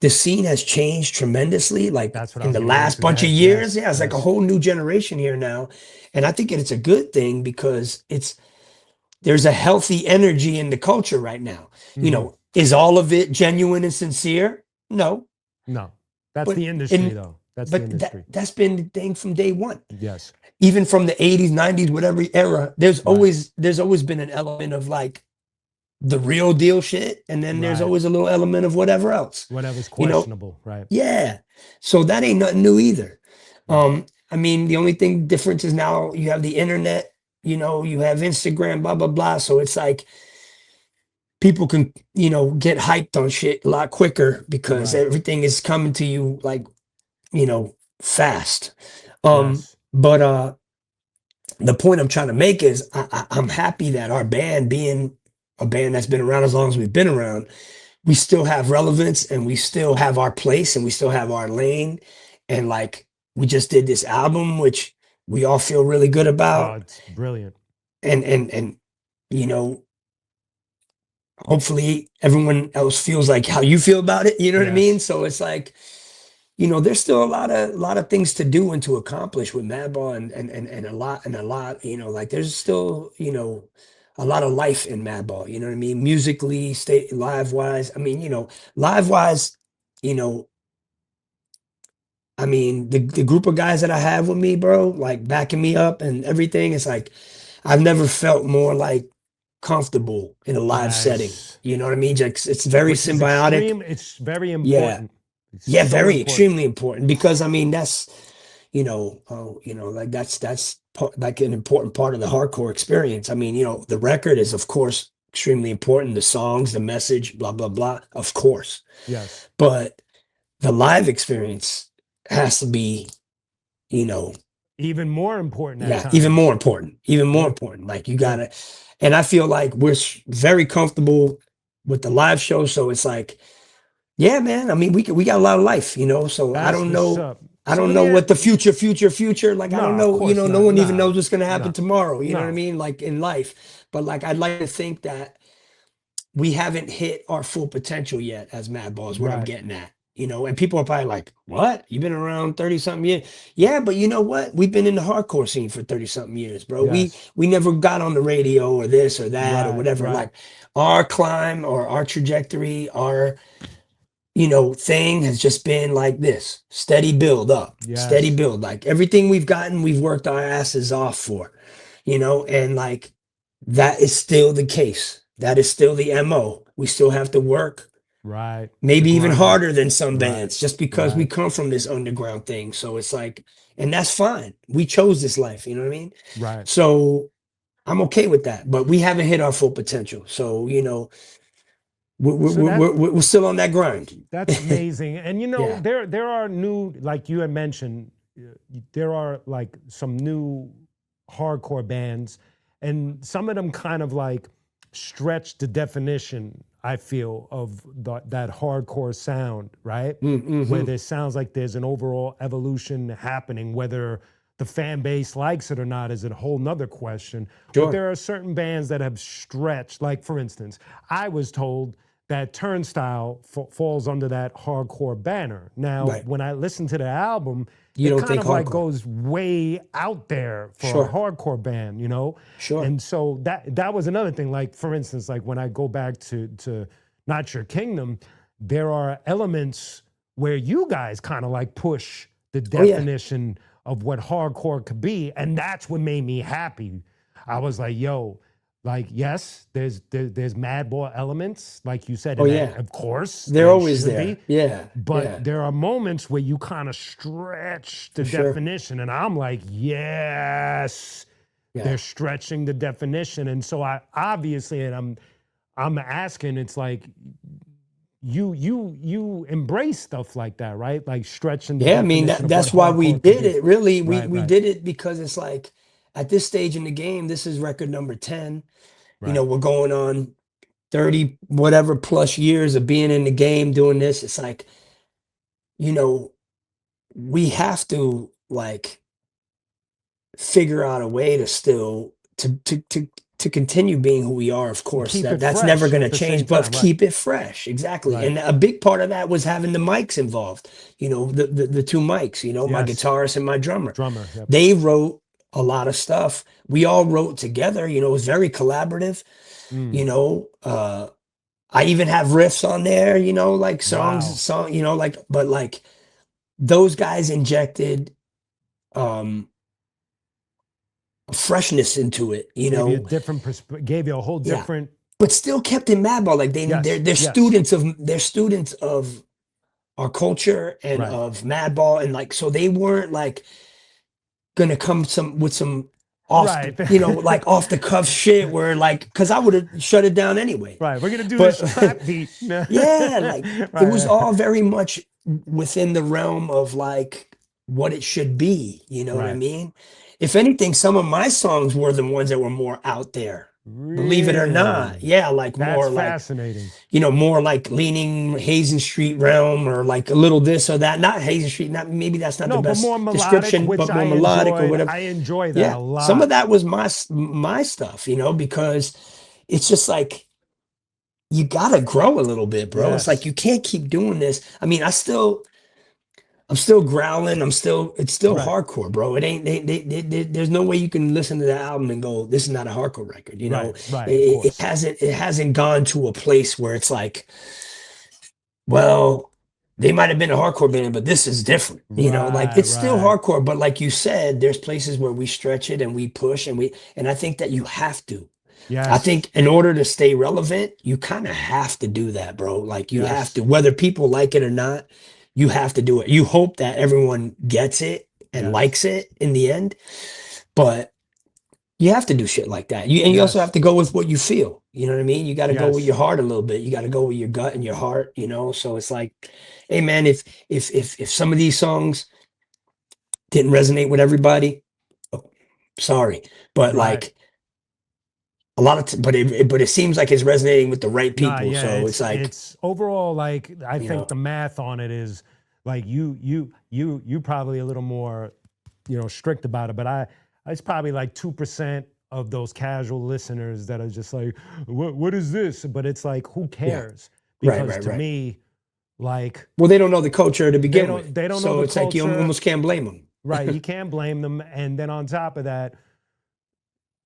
the scene has changed tremendously, like in the last bunch of years. It's like a whole new generation here now. And I think it's a good thing because there's a healthy energy in the culture right now. Is all of it genuine and sincere? No. That's the industry though. That's the industry. That's been the thing from day one. Yes. Even from the 80s, 90s, whatever era, there's always been an element of like the real deal shit. And then there's always a little element of whatever else. Whatever's questionable, right? Yeah. So that ain't nothing new either. I mean, the only thing difference is now you have the internet, you have Instagram, blah, blah, blah. So it's like people can, get hyped on shit a lot quicker because everything is coming to you like, fast. But the point I'm trying to make is I'm happy that our band, being a band that's been around as long as we've been around, we still have relevance and we still have our place and we still have our lane. And like, we just did this album, which we all feel really good about. Oh, it's brilliant. And hopefully everyone else feels like how you feel about it. You know what I mean? So it's like, there's still a lot of things to do and to accomplish with Madball and a lot, like there's still, a lot of life in Madball, you know what I mean? Musically, live wise. I mean, live wise, I mean, the group of guys that I have with me, bro, like backing me up and everything, it's like, I've never felt more like comfortable in a live setting. You know what I mean? It's very symbiotic. It's very important. Yeah, extremely important because I mean that's like that's like an important part of the hardcore experience. I mean, the record is of course extremely important, the songs, the message, blah blah blah, of course. Yes. But the live experience has to be, even more important. Even more important. Like you gotta, and I feel like we're very comfortable with the live show, so it's like. Yeah, man. I mean, we got a lot of life, so I don't know. I don't know what the future. Like, I don't know, no one even knows what's going to happen tomorrow. You know what I mean? Like in life, but like, I'd like to think that we haven't hit our full potential yet as Madball is what I'm getting at, and people are probably like, what? You've been around 30 something years. Yeah. But you know what? We've been in the hardcore scene for 30 something years, bro. Yes. We never got on the radio or this or that or whatever. Like our climb or our trajectory, our thing has just been like this steady build up, steady build. Like everything we've gotten, we've worked our asses off for, and like that is still the case. That is still the MO. We still have to work. Right. Maybe even harder than some bands just because we come from this underground thing. So it's like, and that's fine. We chose this life. You know what I mean? Right. So I'm okay with that, but we haven't hit our full potential. So, we're still on that grind. That's amazing. And there are new, like you had mentioned, there are like some new hardcore bands, and some of them kind of like stretch the definition, I feel, of that hardcore sound, right? Where there sounds like there's an overall evolution happening. Whether the fan base likes it or not is a whole nother question. But there are certain bands that have stretched, like for instance, I was told that Turnstile falls under that hardcore banner. Now, when I listen to the album, it kind of like goes way out there for a hardcore band, And so that was another thing. Like for instance, like when I go back to Not Your Kingdom, there are elements where you guys kind of like push the definition of what hardcore could be, and that's what made me happy. I was like, yo, Like, yes, there's Madball elements, like you said, Oh and yeah, of course they're they always should there. be. Yeah, But yeah, there are moments where you kind of stretch the for sure. definition, and I'm like, yes, Yeah. they're stretching the definition. And so I obviously, and I'm asking, it's like you embrace stuff like that, right? Like stretching the Yeah, I mean definition of what that's why we hardcore could did be. it. Really, we Right, we right, did it because it's like at this stage in the game, this is record number 10. You know, right. we're going on 30 whatever plus years of being in the game doing this. It's like, you know, we have to like figure out a way to still to continue being who we are, of And course. keep it That's never fresh going to at the same change, but time, right? keep it fresh. Exactly. Right. And a big part of that was having the mics involved, you know, the two mics, you know, my Yes. guitarist and my drummer. Drummer. Yep. They wrote a lot of stuff. We all wrote together, you know, it was very collaborative, you Mm. know. I even have riffs on there, you know, like Wow. you know, like, but like those guys injected um freshness into it, you Gave you a know. different gave you a whole Yeah, different. but still kept in Madball. Like Yes. they're Yes. students of our culture and Right. of Madball, and like so they weren't like gonna come with some off Right. you know like off the cuff shit where like because I would have shut it down anyway. Right. We're gonna do But this trap beat. yeah, like it was Right. all very much within the realm of like what it should be. You know what I Right. mean? If anything, some of my songs were the ones that were more out there. Believe it or not. Really? Yeah, like That's more like, fascinating. you know, more like leaning Hazen Street realm or like a little this or that. Not Hazen Street, not maybe that's not the No, but best more melodic, description, which but I more melodic or enjoyed. whatever. I enjoy that a Yeah, some of lot. that was my stuff, you know, because it's just like you gotta grow a little bit, bro. It's like Yes. you can't keep doing this. I mean, I'm still growling. It's still Right. hardcore, bro. It ain't, there's no way you can listen to that album and go, this is not a hardcore record. You know, Right. Right. Of course. it hasn't gone to a place where it's like, well, they might have been a hardcore band, but this is different. You know, like Right. it's still Right. hardcore, but like you said, there's places where we stretch it and we push and I think that you have to. I Yes. think in order to stay relevant, you kind of have to do that, bro. Like you have to, Yes. whether people like it or not, you have to do it. You hope that everyone gets it and Yes. likes it in the end, but you have to do shit like that. You also have Yes. to go with what you feel. You know what I mean? You got to go with Yes. your heart a little bit. You got to go with your gut and your heart, you know? So it's like, hey man, if some of these songs didn't resonate with everybody, oh, sorry, but Right. like a lot of but it seems like it's resonating with the right Nah, people. yeah, So it's like, it's overall like I you think know, the math on it is like you probably a little more, strict about it, but it's probably like 2% of those casual listeners that are just like, what is this? But it's like, who yeah, cares? right, Because right, to right. me, like Well, they don't know the culture to begin with. they don't know So the it's like you culture, almost can't blame them. right? You can't blame them. And then on top of that,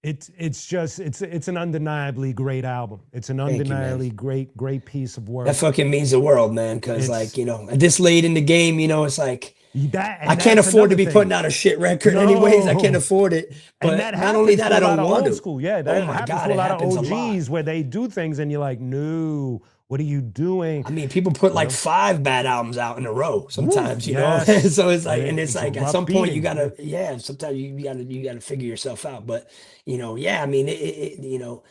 it's an undeniably great album. It's an Thank you, man. undeniably great piece of That work. fucking means the world, man. Cause like, It's you know, at this late in the game, you know, it's like that, I and can't that's afford to another be thing. putting out a shit record anyways. I can't No. afford it. And But that not only happens that, to I a lot don't of want old to. school. Yeah, Oh that my happens God, to a it lot of happens a lot. OGs where they do things and you're like, no, what are you doing? I mean, people put You like know? 5 bad albums out in a row Woo, sometimes, you know? yes. So it's And like, and it's it's a like at rough some point you beating. Yeah. gotta, yeah, sometimes you gotta figure yourself out. But, you know, yeah, I mean, you know,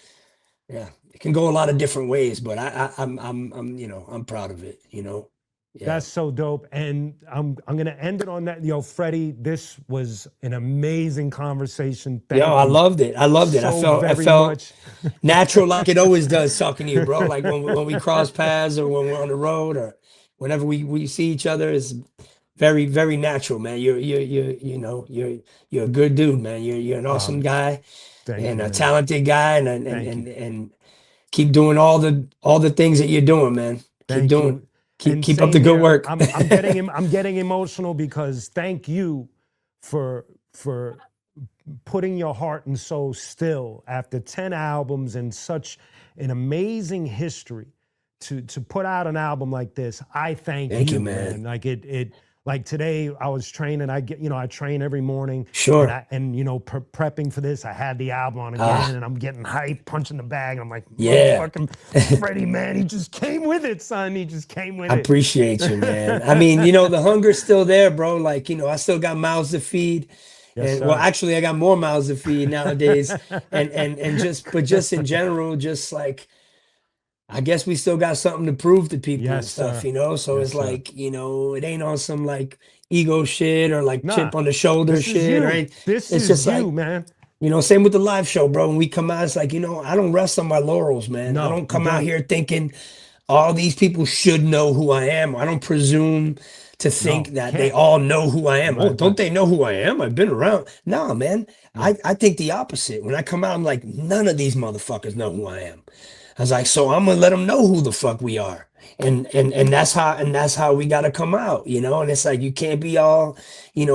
yeah, it can go a lot of different ways, but I'm, you know, I'm proud of it, you know? Yeah. That's so dope. And I'm gonna end it on that. Yo, Freddie, this was an amazing conversation. Yo, Thank I you loved it. I loved it. so I very felt much. natural like it always does talking to you, bro. Like when we cross paths or when we're on the road or whenever we see each other is very, very natural, man. You know, you're a good dude, man. You're an awesome Um, guy Thank and you, a man. talented guy Thank you. and keep doing all the things that you're doing, man. Keep Thank doing. you. And Keep up same the good here. work. I'm getting emotional because thank you for putting your heart and soul still after 10 albums and such an amazing history to put out an album like this. I thank Thank you, you, man. man. Like it like today I was training. I train every morning. Sure. And prepping for this, I had the album on Ah. again, and I'm getting hyped, punching the bag. And I'm like, Yeah. motherfucking Freddie, man, he just came with it, son. He just came with I it. appreciate you, man. I mean, the hunger's still there, bro. Like, I still got mouths to feed. Yes, And well, sir. actually I got more mouths to feed nowadays. And just in general, just like I guess we still got something to prove to people and Yes, stuff, sir. So Yes, it's sir. like, it ain't on some like ego shit or like Nah, chip on the shoulder this is shit or you. anything. This It's is just you, like, man. same with the live show, bro. When we come out, it's like, I don't rest on my laurels, man. I No, don't you come out don't. here thinking all these people should know who I am. I don't presume to think No, that they can't. all know who I am. Oh, Right, don't right. they know who I am? I've been around. Nah, man. Yeah. I think the opposite. When I come out, I'm like, none of these motherfuckers know who I am. I was like, so I'm gonna let them know who the fuck we are. And that's how we gotta come out, And it's like you can't be all,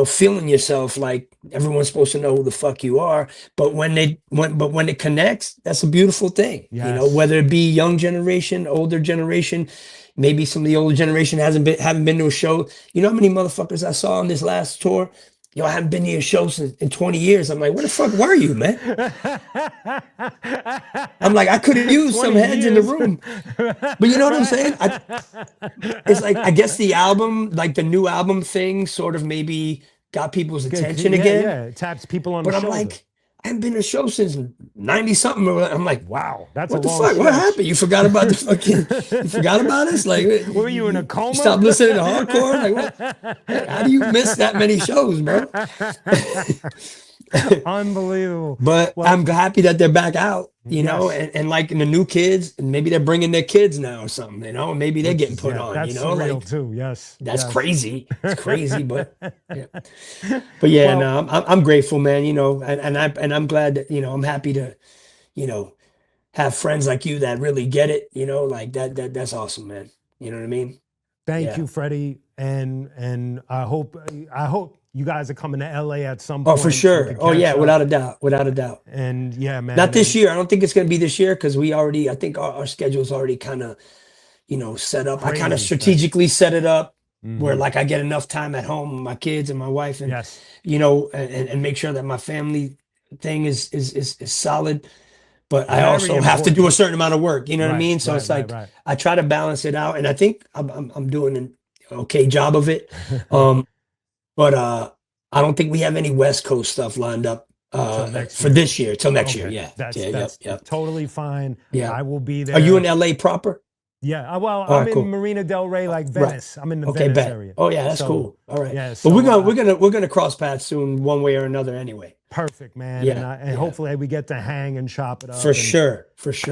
feeling yourself like everyone's supposed to know who the fuck you are. But when it connects, that's a beautiful thing. Yes. Whether it be young generation, older generation, maybe some of the older generation haven't been to a show. You know how many motherfuckers I saw on this last tour? I haven't been to a show in 20 years. I'm like, where the fuck were you, man? I'm like, I could have used some 20 heads in the years. room. But you know what I'm saying? It's like, I guess the album, like the new album thing sort of maybe got people's attention Yeah, again. yeah. It taps people on But the I'm shoulder. like, I haven't been to a show since 90 something. I'm like, wow, that's what a the long fuck? What stretch. happened? You forgot about the fucking, you forgot about us? Like, were you in a coma? You stopped listening to hardcore? Like, what? How do you miss that many shows, bro? Unbelievable. But Well, I'm happy that they're back out, yes. and like the new kids, and maybe they're bringing their kids now or something, and maybe they're Which getting is, put yeah, on, that's surreal like too. Yes. that's Yes. crazy. It's crazy, but yeah. But yeah, Well, no, I'm grateful, man, and I'm glad that, I'm happy to, you know, have friends like you that really get it, like that's awesome, man. You know what I mean? thank Yeah. you, Freddie, and I hope you guys are coming to LA at some Oh, point for so we sure. can Oh, yeah, catch up. without a doubt, without a doubt. And yeah, man. Not this and year. I don't think it's going to be this year because I think our schedule's already kind of, set up. I kind of Crazy. Right. strategically set it up where Mhm. like I get enough time at home with my kids and my wife and, Yes. and make sure that my family thing is solid. But I Very also have to do a important. certain amount of work. You know what I Right. mean? So Right. it's Right. like Right. I try to balance it out, and I think I'm doing an okay job of it. But I don't think we have any West Coast stuff lined up Till next for year. this year, till next year. Okay. Yeah. That's Yeah. that's Yep. totally fine. Yeah. I will be there. Are you in LA proper? Yeah. Well, All I'm right, in cool. Marina Del Rey, like Right. Venice. I'm in the Okay, Venice bet. area. Oh yeah, that's So, cool. All right. yeah, But so, we're gonna cross paths soon, one way or another, anyway. Perfect, man. Yeah, And yeah. hopefully we get to hang and chop it up. For sure.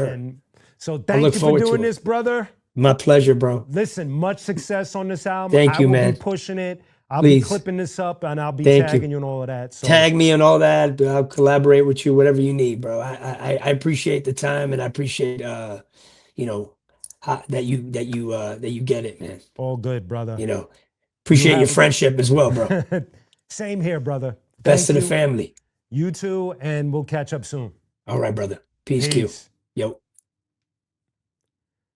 And so look thank you for forward to doing it. this, brother. My pleasure, bro. Listen, much success on this album. Thank you, I will man. be pushing it. I'll Please. be clipping this up and I'll be Thank tagging you. you and all of that. So Tag me and all that. I'll collaborate with you, whatever you need, bro. I appreciate the time, and I appreciate that you get it, man. all good, brother. Appreciate your friendship as well, bro. Same here, brother. Best Thank of the you. family. You too, and we'll catch up soon. All right, brother. Peace, Q. Yo.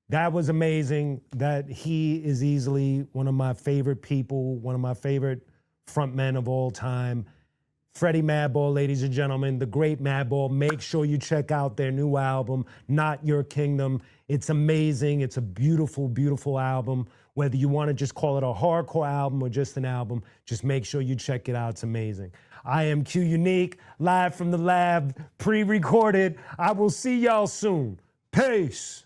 That was amazing. That he is easily one of my favorite people, one of my favorite frontmen of all time. Freddy Madball, ladies and gentlemen, the great Madball. Make sure you check out their new album, Not Your Kingdom. It's amazing. It's a beautiful, beautiful album. Whether you want to just call it a hardcore album or just an album, just make sure you check it out. It's amazing. I am qunique, live from the lab, pre-recorded. I will see y'all soon. Peace.